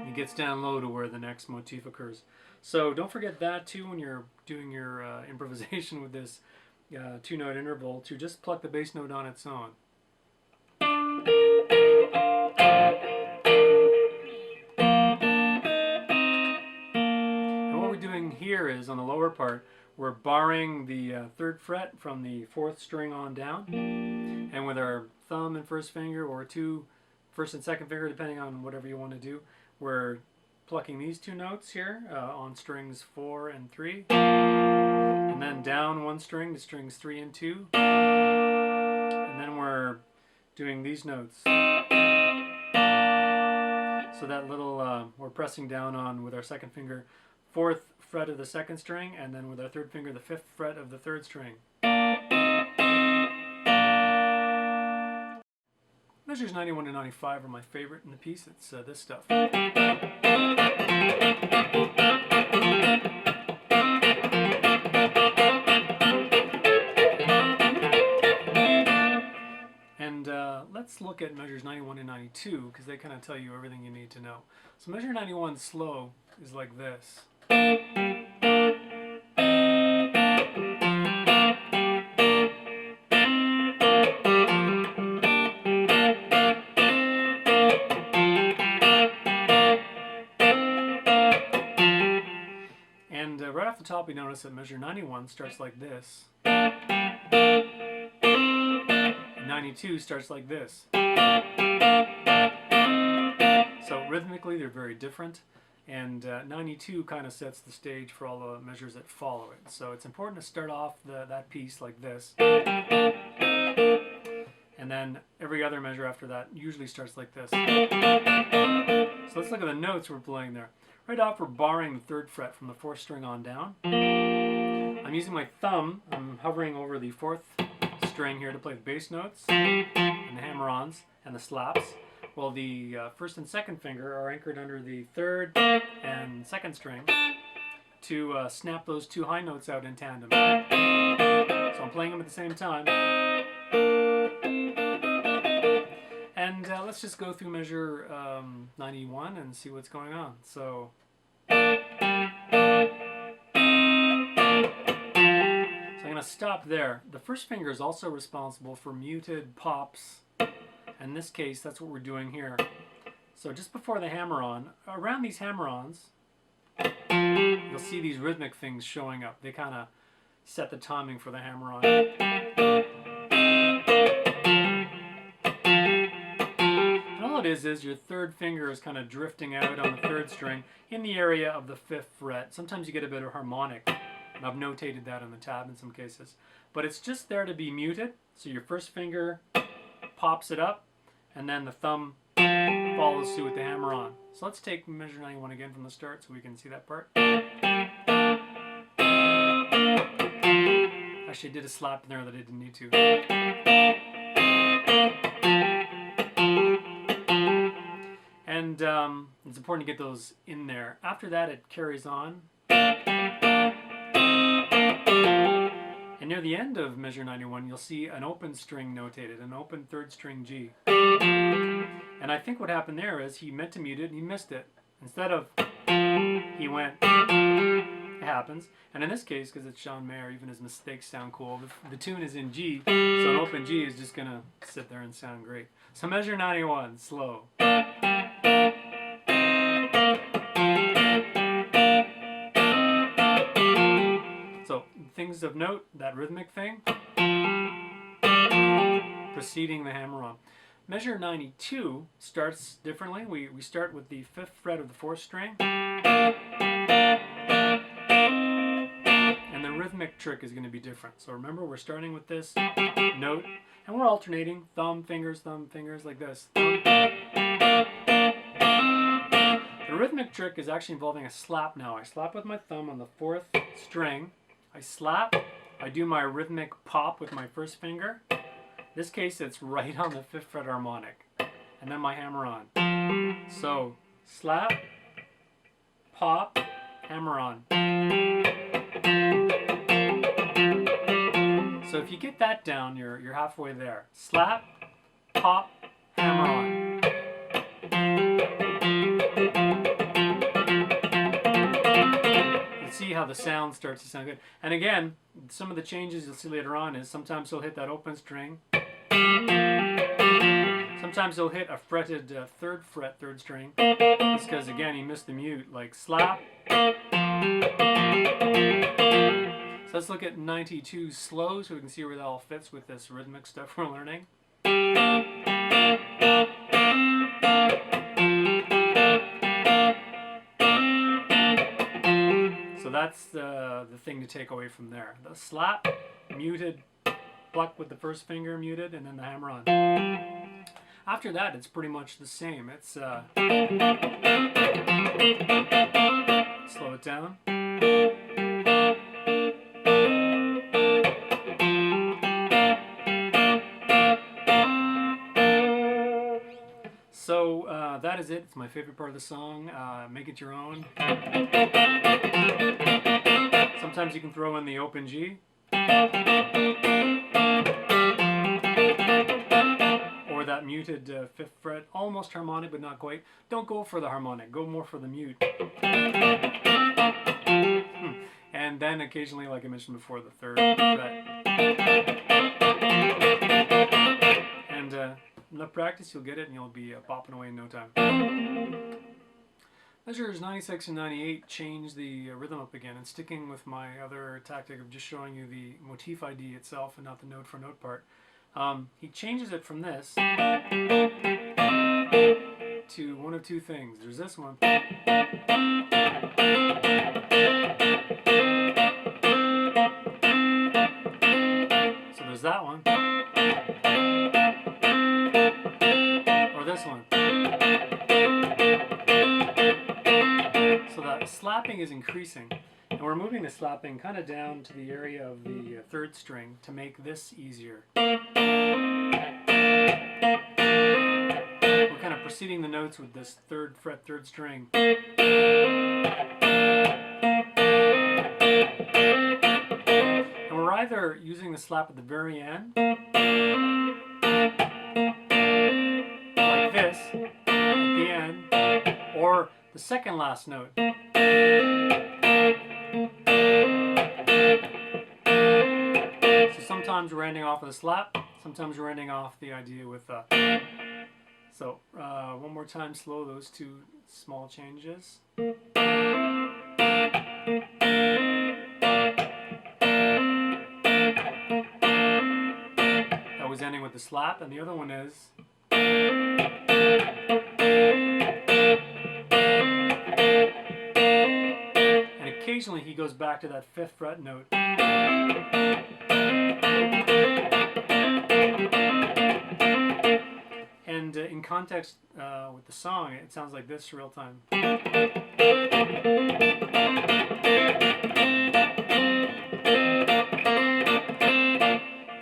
It gets down low to where the next motif occurs. So don't forget that too when you're doing your improvisation with this two-note interval, to just pluck the bass note on its own. And what we're doing here is, on the lower part, we're barring the 3rd fret from the 4th string on down, and with our thumb and first finger, or 1st and 2nd finger, depending on whatever you want to do, we're plucking these 2 notes here on strings 4 and 3, and then down 1 string to strings 3 and 2, and then we're doing these notes. So that little, we're pressing down on, with our 2nd finger, 4th fret of the 2nd string, and then with our 3rd finger, the 5th fret of the 3rd string. Measures 91 to 95 are my favorite in the piece. It's this stuff. And let's look at measures 91 and 92, because they kind of tell you everything you need to know. So measure 91 slow is like this. And right off the top, we notice that measure 91 starts like this. 92 starts like this. So rhythmically they're very different, and 92 kind of sets the stage for all the measures that follow it. So it's important to start off that piece like this, and then every other measure after that usually starts like this. So let's look at the notes we're playing there. Right off, we're barring the 3rd fret from the 4th string on down. I'm using my thumb, I'm hovering over the 4th string here to play the bass notes and the hammer-ons and the slaps, while the 1st and 2nd finger are anchored under the 3rd and 2nd string to snap those 2 high notes out in tandem. So I'm playing them at the same time. And let's just go through measure 91 and see what's going on. So I'm going to stop there. The 1st finger is also responsible for muted pops. In this case, that's what we're doing here. So just before the hammer-on, around these hammer-ons, you'll see these rhythmic things showing up. They kind of set the timing for the hammer-on. And all it is your 3rd finger is kind of drifting out on the 3rd string in the area of the 5th fret. Sometimes you get a bit of harmonic. And I've notated that on the tab in some cases. But it's just there to be muted. So your 1st finger pops it up, and then the thumb follows suit with the hammer on. So let's take measure 91 again from the start so we can see that part. Actually, I did a slap in there that I didn't need to. And it's important to get those in there. After that, it carries on. And near the end of measure 91, you'll see an open string notated, an open 3rd string G. And I think what happened there is he meant to mute it and he missed it. Instead of he went, it happens. And in this case, because it's Sean Mayer, even his mistakes sound cool. The tune is in G, so an open G is just going to sit there and sound great. So measure 91, slow. So things of note, that rhythmic thing, preceding the hammer-on. Measure 92 starts differently. We start with the 5th fret of the 4th string. And the rhythmic trick is going to be different. So remember, we're starting with this note, and we're alternating thumb, fingers, like this. The rhythmic trick is actually involving a slap now. I slap with my thumb on the 4th string. I slap. I do my rhythmic pop with my 1st finger. In this case, it's right on the 5th fret harmonic. And then my hammer on. So, slap, pop, hammer on. So if you get that down, you're halfway there. Slap, pop, hammer on. You see how the sound starts to sound good. And again, some of the changes you'll see later on is sometimes he'll hit that open string. Sometimes he'll hit a fretted 3rd fret 3rd string. It's because, again, he missed the mute, like slap. So let's look at 92 slow so we can see where that all fits with this rhythmic stuff we're learning. So that's the thing to take away from there. The slap, muted, pluck with the first finger muted, and then the hammer on. After that, it's pretty much the same. It's slow it down. So that is it. It's my favorite part of the song. Make it your own. Sometimes you can throw in the open G. Or that muted 5th fret, almost harmonic but not quite. Don't go for the harmonic, go more for the mute. And then occasionally, like I mentioned before, the 3rd fret. And enough practice, you'll get it and you'll be bopping away in no time. Measures 96 and 98 change the rhythm up again, and sticking with my other tactic of just showing you the motif ID itself and not the note for note part. He changes it from this to one of two things. There's this one. So there's that one. Or this one. So that slapping is increasing. And we're moving the slapping kind of down to the area of the 3rd string to make this easier. We're kind of preceding the notes with this 3rd fret, 3rd string. And we're either using the slap at the very end, like this, at the end, or the second last note. So sometimes we're ending off with a slap, sometimes we're ending off the idea with a. So one more time slow, those two small changes. That was ending with the slap, and the other one is. Occasionally he goes back to that 5th fret note. And in context with the song, it sounds like this real time.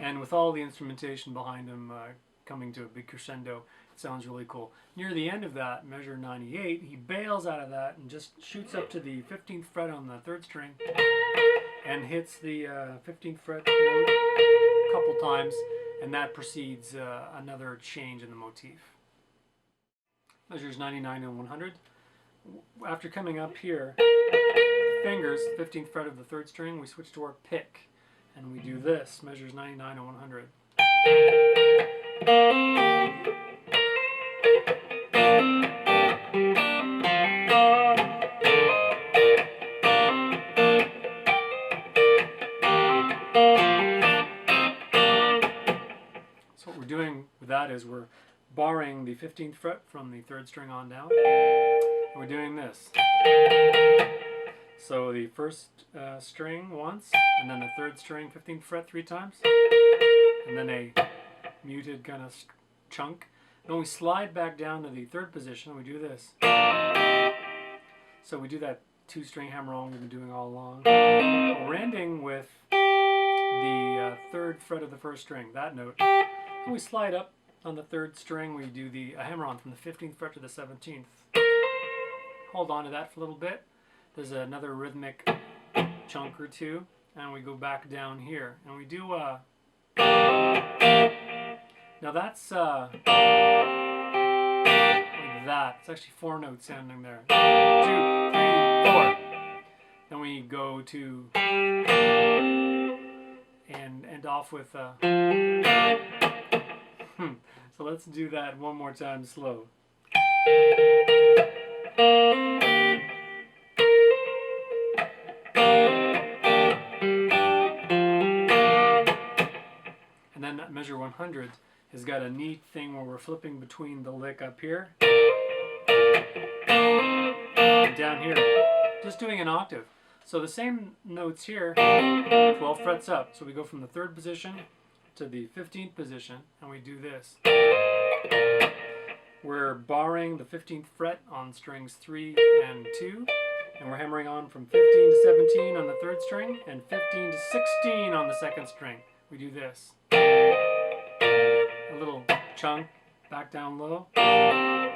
And with all the instrumentation behind him coming to a big crescendo, it sounds really cool. Near the end of that, measure 98, he bails out of that and just shoots up to the 15th fret on the 3rd string and hits the 15th fret note a couple times, and that precedes another change in the motif. Measures 99 and 100. After coming up here, the fingers, 15th fret of the 3rd string, we switch to our pick, and we do this, measures 99 and 100. So what we're doing with that is we're barring the 15th fret from the 3rd string on down, and we're doing this. So the 1st string once, and then the 3rd string 15th fret 3 times, and then a muted kind of chunk. Then we slide back down to the 3rd position and we do this. So we do that 2-string hammer-on we've been doing all along. We're ending with the 3rd fret of the 1st string, that note. And we slide up on the 3rd string, we do the hammer-on from the 15th fret to the 17th. Hold on to that for a little bit. There's another rhythmic chunk or two, and we go back down here. And we do now that's like that. It's actually 4 notes sounding there. 2, 3, 4. Then we go to and end off with So let's do that one more time slow. measure 100 has got a neat thing where we're flipping between the lick up here and down here, just doing an octave. So the same notes here, 12 frets up. So we go from the 3rd position to the 15th position, and we do this. We're barring the 15th fret on strings 3 and 2, and we're hammering on from 15 to 17 on the 3rd string, and 15 to 16 on the 2nd string. We do this. A little chunk, back down low. And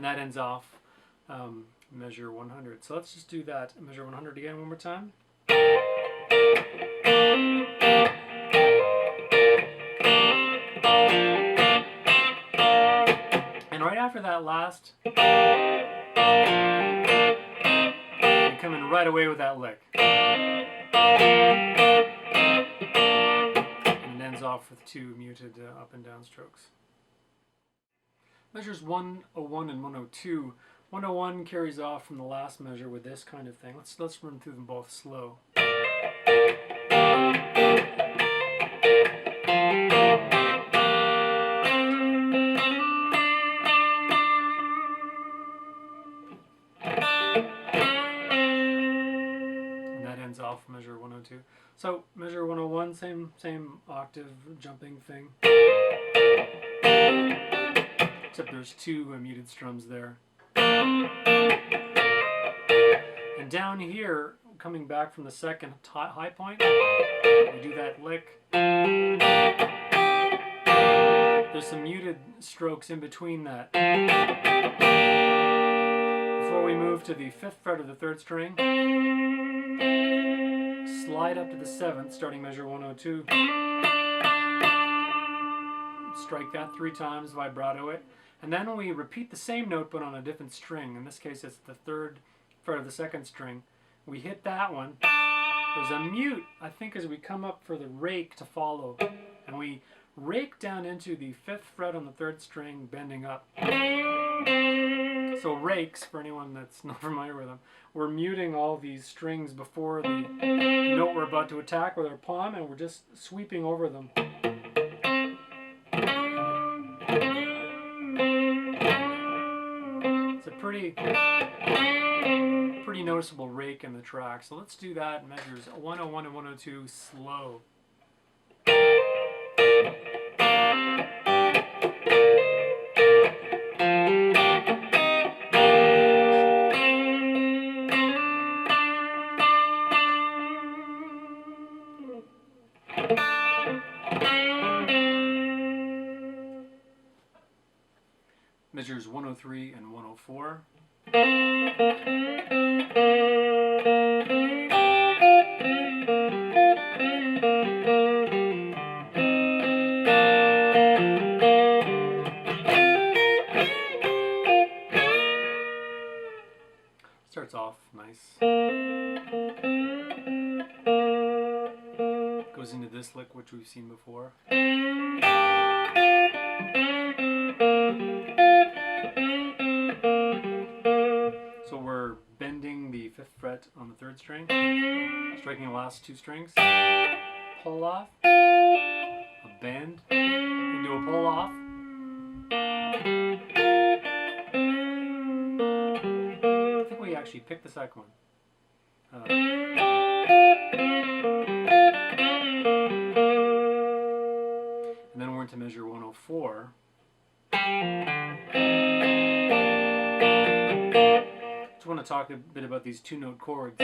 that ends off measure 100. So let's just do that measure 100 again one more time. And right after that last, you're coming right away with that lick. And it ends off with 2 muted up and down strokes. Measures 101 and 102. 101 carries off from the last measure with this kind of thing. Let's run through them both slow. And that ends off measure 102. So measure 101, same octave jumping thing. Except there's 2 muted strums there. And down here, coming back from the 2nd high point, we do that lick. There's some muted strokes in between that. Before we move to the 5th fret of the 3rd string, slide up to the 7th, starting measure 102. Strike that 3 times, vibrato it. And then we repeat the same note but on a different string. In this case it's the 3rd fret of the 2nd string. We hit that one. There's a mute, I think, as we come up for the rake to follow. And we rake down into the 5th fret on the 3rd string, bending up. So rakes, for anyone that's not familiar with them, we're muting all these strings before the note we're about to attack with our palm, and we're just sweeping over them. It's a pretty noticeable rake in the track. So let's do that. Measures 101 and 102 slow. Measures 103 and 104. Starts off nice. Goes into this lick, which we've seen before. So we're bending the 5th fret on the 3rd string, striking the last 2 strings, pull off, a bend, into a pull off, I think we actually picked the 2nd one. And then we're into measure 104. I want to talk a bit about these 2-note chords.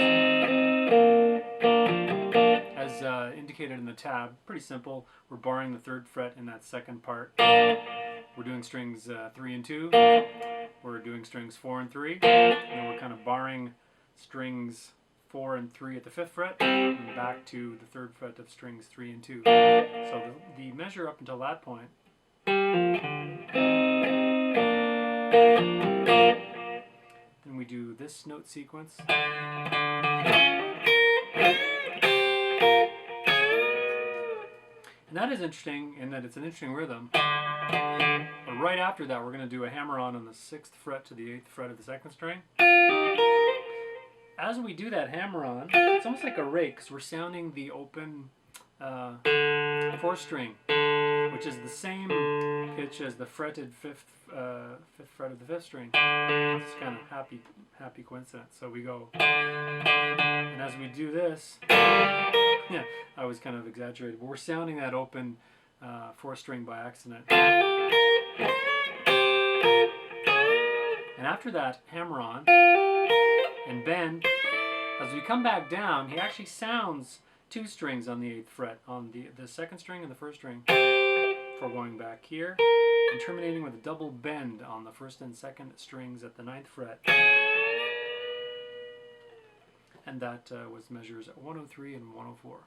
As indicated in the tab, pretty simple. We're barring the 3rd fret in that 2nd part. We're doing strings 3 and 2. We're doing strings 4 and 3. And then we're kind of barring strings 4 and 3 at the 5th fret, and back to the 3rd fret of strings 3 and 2. So the measure up until that point. Then we do this note sequence. And that is interesting in that it's an interesting rhythm. But right after that, we're going to do a hammer-on the 6th fret to the 8th fret of the 2nd string. as we do that hammer-on, it's almost like a rake, because we're sounding the open 4th string, which is the same pitch as the fretted 5th fret of the 5th string. It's kind of happy coincidence. So we go, and as we do this, yeah, I was kind of exaggerated, but we're sounding that open 4th string by accident. And after that hammer-on and bend, as we come back down, he actually sounds 2 strings on the 8th fret, on the 2nd string and the 1st string, for going back here, and terminating with a double bend on the 1st and 2nd strings at the 9th fret. And that was measures 103 and 104.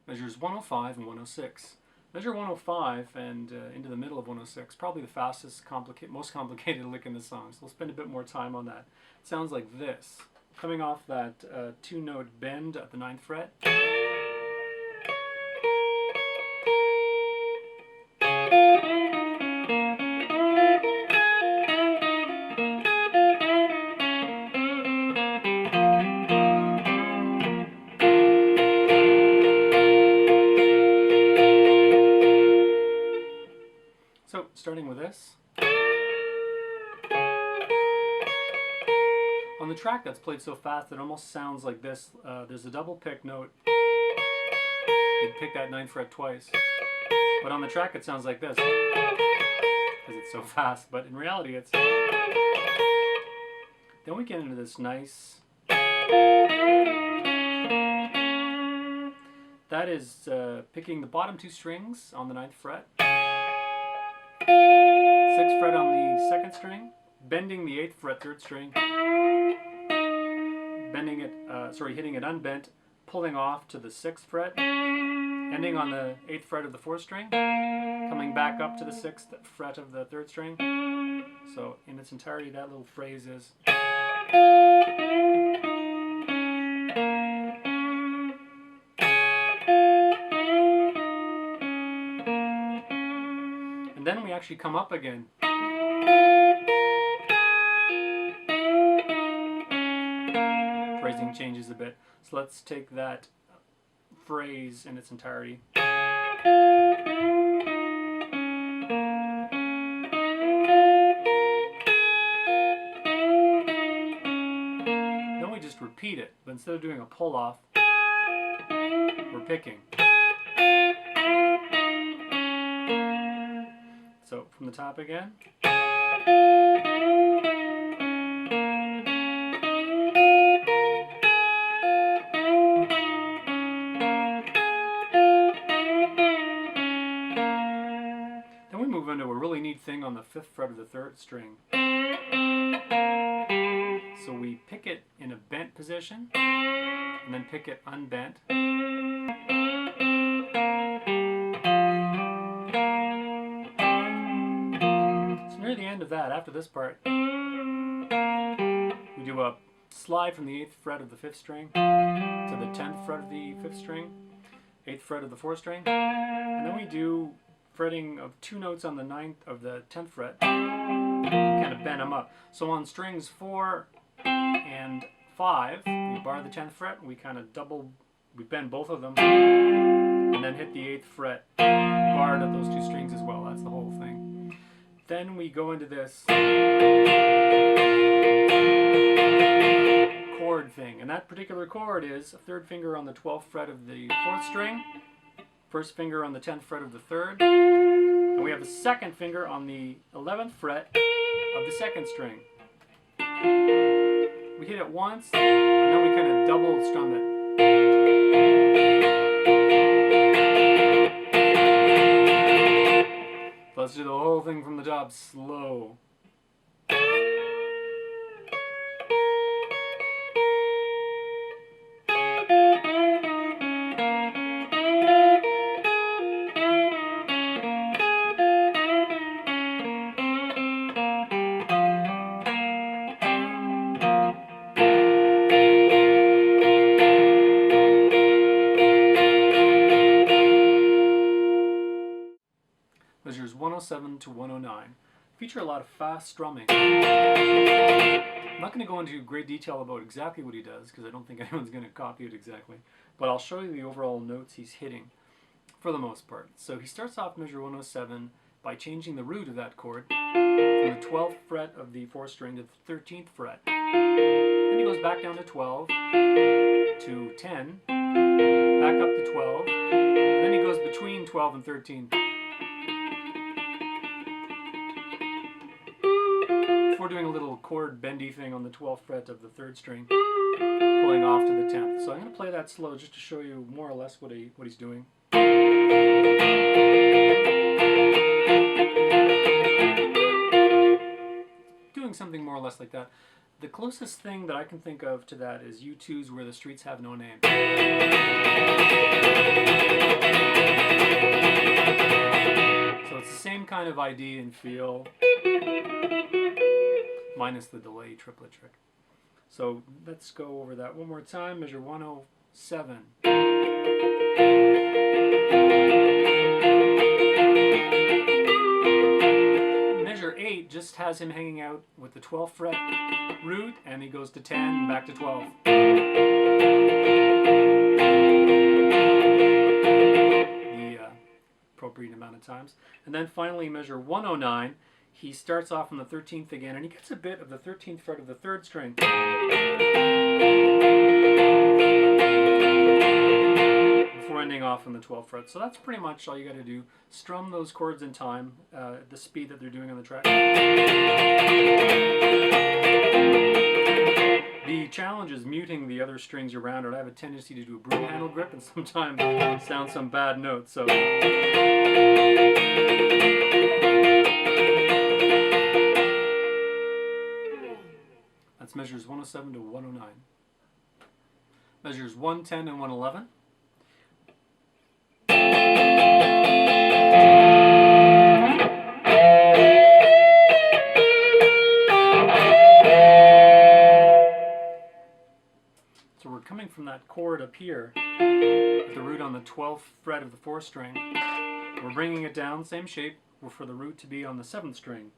Measures 105 and 106. Measure 105 and into the middle of 106, probably the fastest, most complicated lick in the song, so we'll spend a bit more time on that. It sounds like this, coming off that 2-note bend at the 9th fret. So, starting with this. On the track that's played so fast it almost sounds like this. There's a double pick note. You pick that 9th fret twice. But on the track it sounds like this, because it's so fast. But in reality it's... Then we get into this nice... That is picking the bottom 2 strings on the 9th fret. 6th fret on the 2nd string, bending the 8th fret 3rd string, bending it, hitting it unbent, pulling off to the 6th fret, ending on the 8th fret of the 4th string, coming back up to the 6th fret of the 3rd string. So in its entirety that little phrase is... And then we actually come up again. Phrasing changes a bit. So let's take that phrase in its entirety. Then we just repeat it, but instead of doing a pull off, we're picking. So from the top again. Then we move into a really neat thing on the 5th fret of the 3rd string. So we pick it in a bent position, and then pick it unbent. Near the end of that, after this part, we do a slide from the 8th fret of the 5th string to the 10th fret of the 5th string, 8th fret of the 4th string, and then we do fretting of 2 notes on the 9th of the 10th fret, kind of bend them up. So on strings 4 and 5, we bar the 10th fret, we kind of we bend both of them, and then hit the 8th fret, barred at those 2 strings as well. That's the whole thing. Then we go into this chord thing, and that particular chord is a 3rd finger on the 12th fret of the 4th string, 1st finger on the 10th fret of the 3rd, and we have a 2nd finger on the 11th fret of the 2nd string. We hit it once, and then we kind of double strum it. Let's do the whole thing from the top slow. Measures 107 to 109. feature a lot of fast strumming. I'm not going to go into great detail about exactly what he does because I don't think anyone's going to copy it exactly, but I'll show you the overall notes he's hitting for the most part. So he starts off measure 107 by changing the root of that chord from the 12th fret of the 4th string to the 13th fret. Then he goes back down to 12, to 10, back up to 12, and then he goes between 12 and 13. Before doing a little chord bendy thing on the 12th fret of the 3rd string, pulling off to the 10th. So I'm going to play that slow just to show you more or less what he's doing. Doing something more or less like that. The closest thing that I can think of to that is U2's Where the Streets Have No Name. So it's the same kind of idea and feel, minus the delay triplet trick. So let's go over that one more time. Measure 107. Measure 8 just has him hanging out with the 12th fret root, and he goes to 10 and back to 12. The appropriate amount of times. And then finally measure 109. He starts off on the 13th again, and he gets a bit of the 13th fret of the 3rd string. Before ending off on the 12th fret. So that's pretty much all you got to do. Strum those chords in time, the speed that they're doing on the track. The challenge is muting the other strings around it. I have a tendency to do a broom handle grip and sometimes sound some bad notes. So that's measures 107 to 109. Measures 110 and 111. So we're coming from that chord up here with the root on the 12th fret of the 4th string. We're bringing it down, same shape, for the root to be on the 7th string.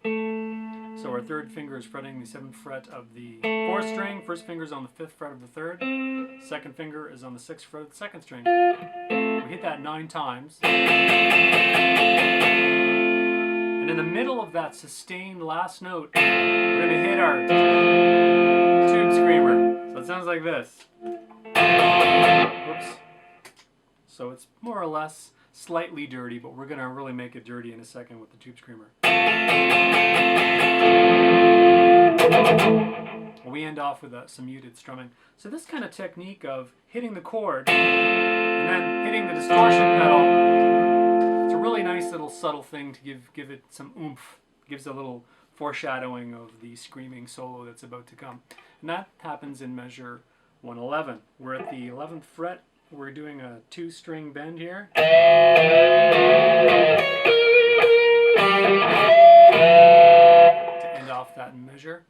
So our 3rd finger is fretting the 7th fret of the 4th string, 1st finger is on the 5th fret of the 3rd, 2nd finger is on the 6th fret of the 2nd string. We hit that 9 times. And in the middle of that sustained last note, we're going to hit our tube screamer. So it sounds like this. Whoops. So it's more or less slightly dirty, but we're going to really make it dirty in a second with the tube screamer. We end off with some muted strumming. So this kind of technique of hitting the chord and then hitting the distortion pedal, it's a really nice little subtle thing to give it some oomph. Gives a little foreshadowing of the screaming solo that's about to come. And that happens in measure 111. We're at the 11th fret. We're doing a 2-string bend here. To end off that measure.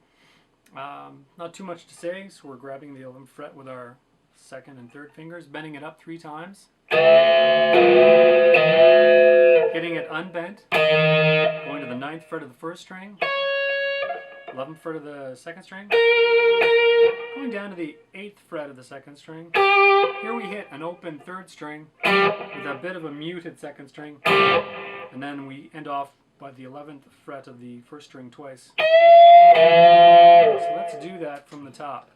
Not too much to say, so we're grabbing the 11th fret with our 2nd and 3rd fingers, bending it up 3 times. Hitting it unbent, going to the 9th fret of the 1st string, 11th fret of the 2nd string, going down to the 8th fret of the 2nd string. Here we hit an open 3rd string with a bit of a muted 2nd string, and then we end off by the 11th fret of the 1st string twice. So let's do that from the top.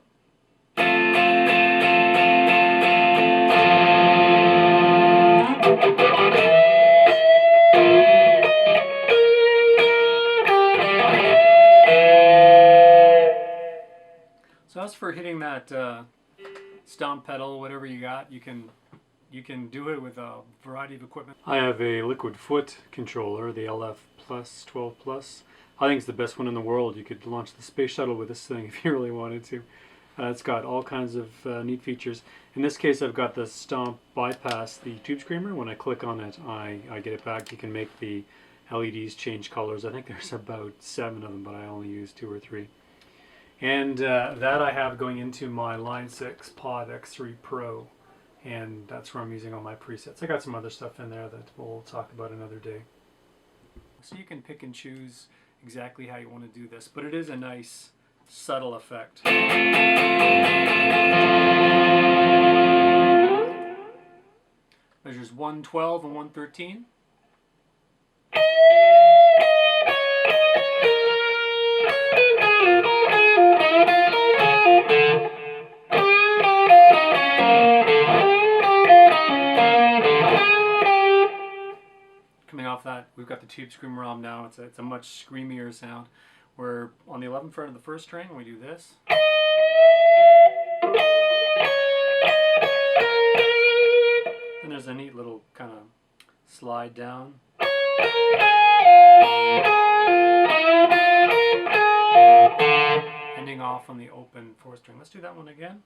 So as for hitting that stomp pedal, whatever you got, you can do it with a variety of equipment. I have a liquid foot controller, the LF Plus 12 Plus. I think it's the best one in the world. You could launch the space shuttle with this thing if you really wanted to. It's got all kinds of neat features. In this case, I've got the stomp bypass the tube screamer. When I click on it, I get it back. You can make the LEDs change colors. I think there's about 7 of them, but I only use 2 or 3. And that I have going into my Line 6 Pod X3 Pro. And that's where I'm using all my presets. I got some other stuff in there that we'll talk about another day. So you can pick and choose exactly how you want to do this, but it is a nice subtle effect. Measures 112 and 113. Coming off that, we've got the tube scream ROM now. It's a much screamier sound. We're on the 11th fret of the first string, we do this. And there's a neat little kind of slide down. Ending off on the open 4th string. Let's do that one again.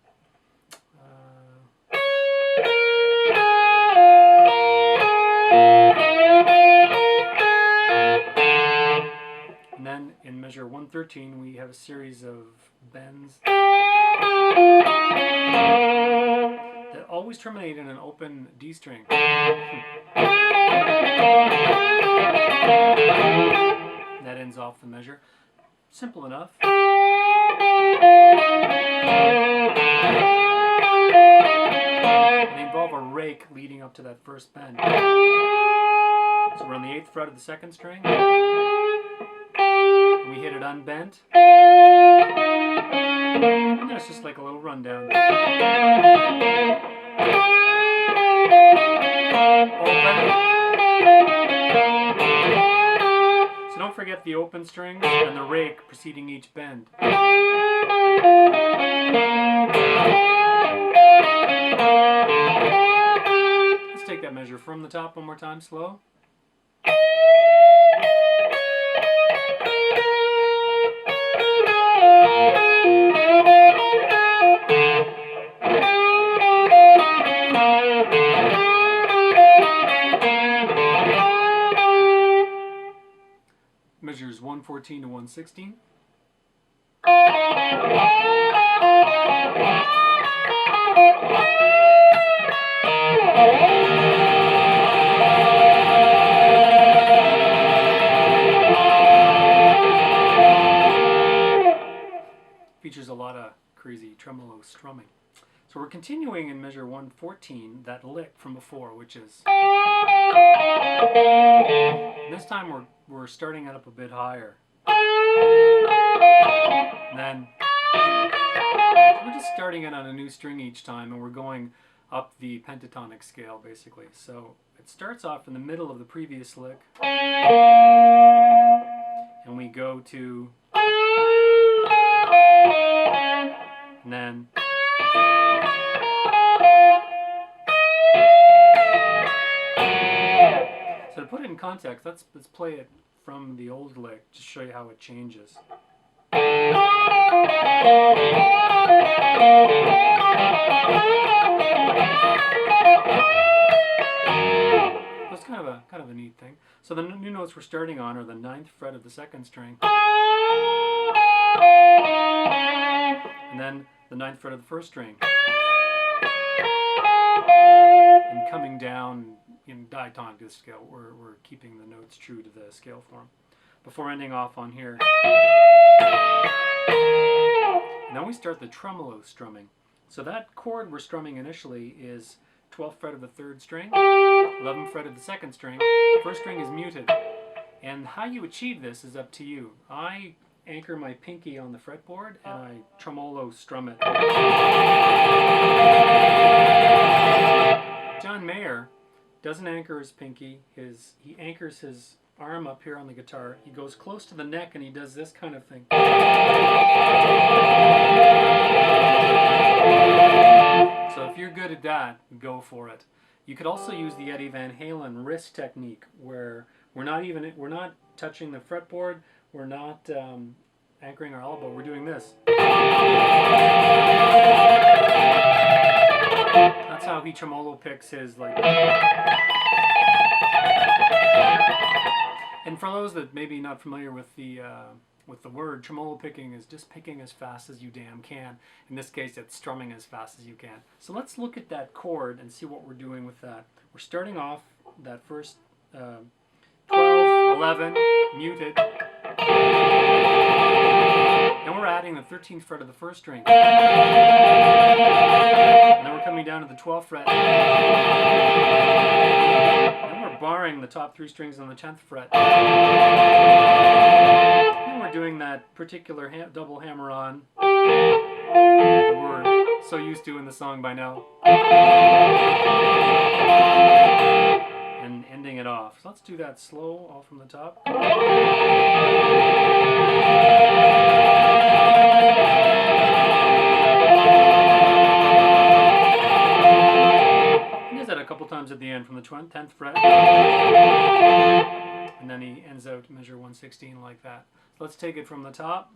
And then in measure 113 we have a series of bends that always terminate in an open D string. That ends off the measure. Simple enough. And they involve a rake leading up to that first bend. So we're on the 8th fret of the 2nd string. We hit it unbent. And then it's just like a little rundown. Open. So don't forget the open strings and the rake preceding each bend. Let's take that measure from the top one more time, slow. Measures 114 to 116. Features a lot of crazy tremolo strumming. So we're continuing in measure 114, that lick from before, which is... This time we're starting it up a bit higher. And then we're just starting it on a new string each time, and we're going up the pentatonic scale basically. So it starts off in the middle of the previous lick, and we go to, and then so to put it in context, let's play it from the old lick to show you how it changes. That's kind of a neat thing. So the new notes we're starting on are the 9th fret of the 2nd string, and then the 9th fret of the 1st string, and coming down in diatonic to the scale. We're keeping the notes true to the scale form before ending off on here. Now we start the tremolo strumming. So that chord we're strumming initially is 12th fret of the 3rd string, 11th fret of the 2nd string. 1st string is muted. And how you achieve this is up to you. I anchor my pinky on the fretboard and I tremolo strum it. John Mayer doesn't anchor his pinky. He anchors his arm up here on the guitar. He goes close to the neck and he does this kind of thing. So if you're good at that, go for it. You could also use the Eddie Van Halen wrist technique, where we're not touching the fretboard, we're not anchoring our elbow, we're doing this. That's how he tremolo picks his, like. And for those that maybe not familiar with the word, tremolo picking is just picking as fast as you damn can. In this case, it's strumming as fast as you can. So let's look at that chord and see what we're doing with that. We're starting off that first 12, 11, muted, Then we're adding the 13th fret of the first string. And then we're coming down to the 12th fret. Then we're barring the top 3 strings on the 10th fret. Then we're doing that particular double hammer-on that we're so used to in the song by now. And ending it off. So let's do that slow, all from the top. He does that a couple times at the end from the 10th fret. And then he ends out measure 116 like that. So let's take it from the top.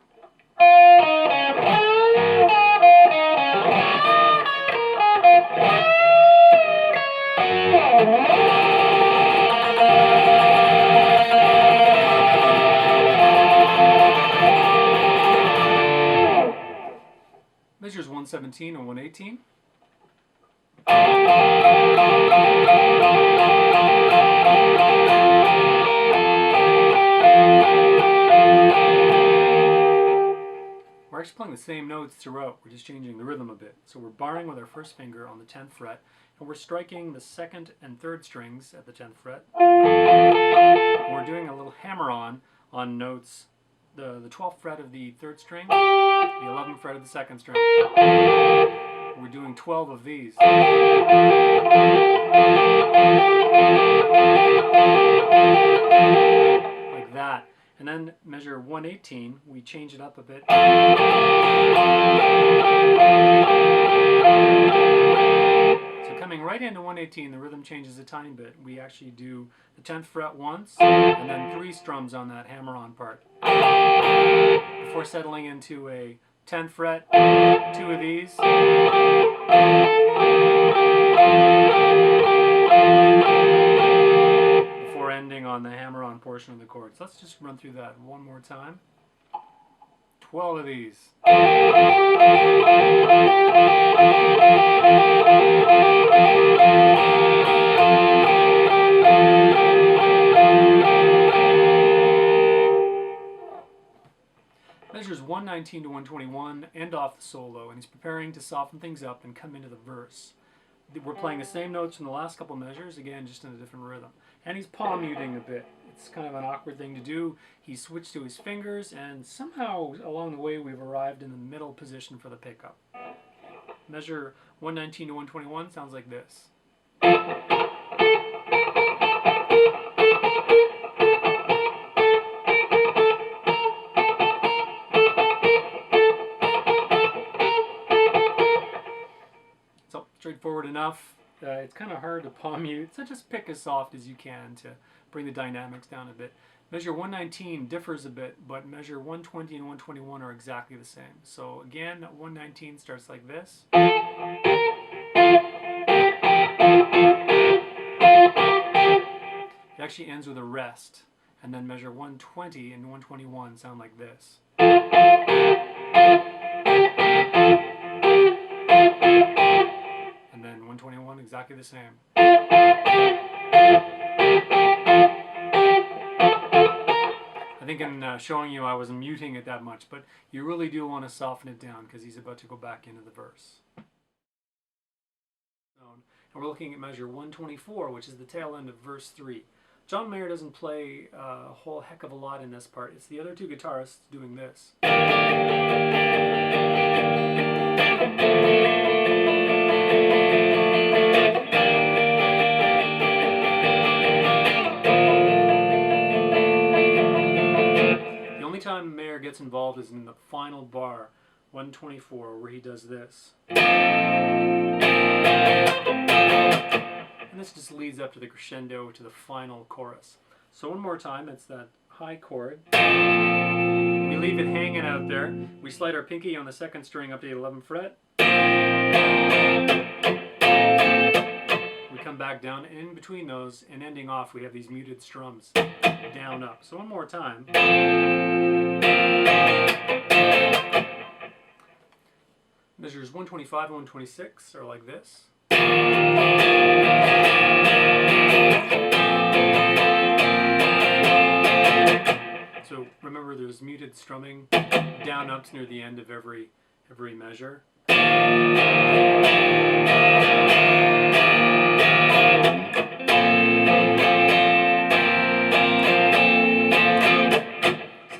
Measures 117 and 118. We're actually playing the same notes throughout, we're just changing the rhythm a bit. So we're barring with our first finger on the 10th fret, and we're striking the 2nd and 3rd strings at the 10th fret. And we're doing a little hammer-on notes, the 12th fret of the 3rd string, the 11th fret of the 2nd string. We're doing 12 of these. Like that. And then measure 118, we change it up a bit. So coming right into 118, the rhythm changes a tiny bit. We actually do the 10th fret once, and then 3 strums on that hammer-on part. Before settling into a 10th fret, 2 of these. Before ending on the hammer-on portion of the chord. So let's just run through that one more time. 12 of these. Measures 119 to 121, end off the solo, and he's preparing to soften things up and come into the verse. We're playing the same notes from the last couple measures, again, just in a different rhythm. And he's palm muting a bit. It's kind of an awkward thing to do. He switched to his fingers, and somehow along the way we've arrived in the middle position for the pickup. Measure 119 to 121 sounds like this. Straightforward enough. It's kind of hard to palm mute, so just pick as soft as you can to bring the dynamics down a bit. Measure 119 differs a bit, but measure 120 and 121 are exactly the same. So again, 119 starts like this. It actually ends with a rest, and then measure 120 and 121 sound like this. And then 121 exactly the same. I think in showing you I wasn't muting it that much, but you really do want to soften it down because he's about to go back into the verse. And we're looking at measure 124, which is the tail end of verse 3. John Mayer doesn't play a whole heck of a lot in this part. It's the other two guitarists doing this. The only time Mayer gets involved is in the final bar, 124, where he does this. And this just leads up to the crescendo, to the final chorus. So one more time, it's that high chord. We leave it hanging out there. We slide our pinky on the 2nd string up to the 11th fret. We come back down, and in between those, and ending off, we have these muted strums, down, up. So one more time. Measures 125 and 126 are like this. So remember, strumming, down ups near the end of every measure. Say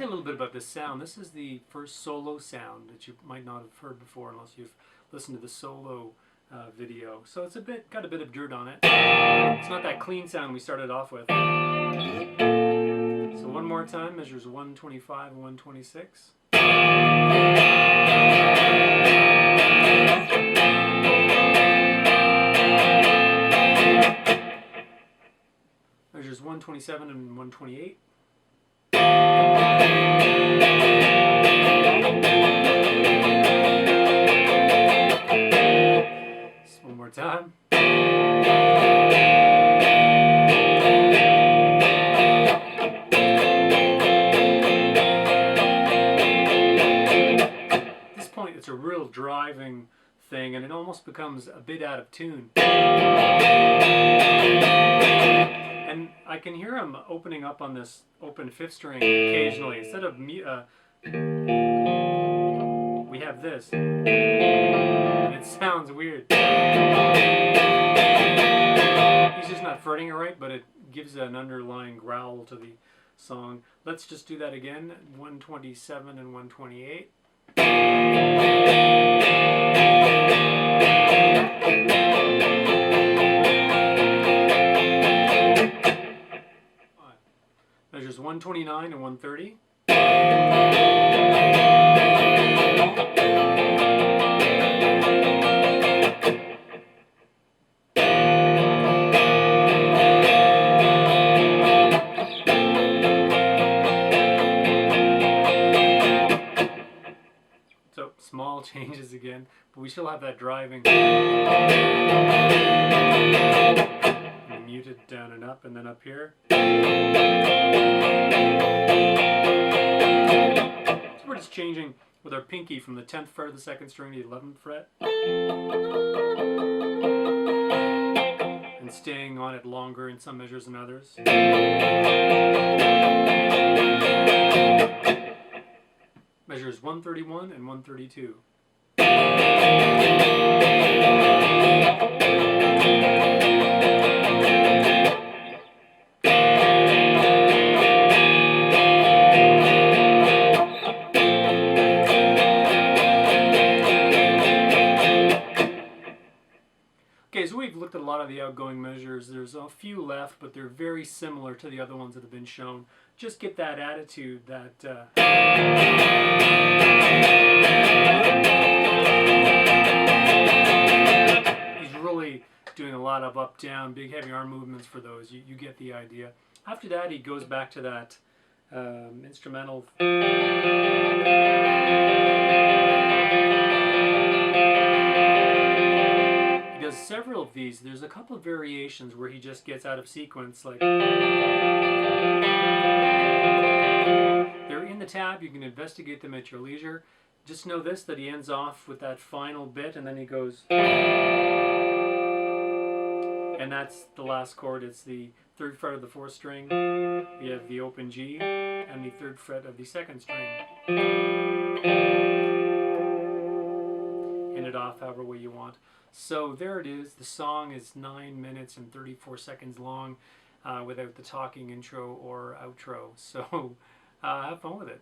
a little bit about this sound. This is the first solo sound that you might not have heard before unless you've listened to the solo video. So it's got a bit of dirt on it. It's not that clean sound we started off with. So one more time, measures 125 and 126. Measures 127 and 128. Just one more time. At this point, it's a real driving thing, and it almost becomes a bit out of tune. And I can hear him opening up on this open fifth string occasionally. Instead of we have this, and it sounds weird. He's just not fretting it right, but it gives an underlying growl to the song. Let's just do that again, 127 and 128. Measures 129 and 130. So small changes again, but we still have that driving. Muted down and up, and then up here. So we're just changing with our pinky from the 10th fret of the 2nd string to the 11th fret. And staying on it longer in some measures than others. Measures 131 and 132. Okay, so we've looked at a lot of the outgoing measures. There's a few left, but they're very similar to the other ones that have been shown. Just get that attitude that he's really doing a lot of up, down, big heavy arm movements for those. You get the idea. After that, he goes back to that instrumental. He does several of these. There's a couple of variations where he just gets out of sequence, like they're in the tab. You can investigate them at your leisure. Just know this, that he ends off with that final bit, and then he goes, and that's the last chord. It's the 3rd fret of the 4th string. We have the open G and the 3rd fret of the 2nd string. End it off however way you want. So there it is. The song is 9 minutes and 34 seconds long without the talking intro or outro. So have fun with it.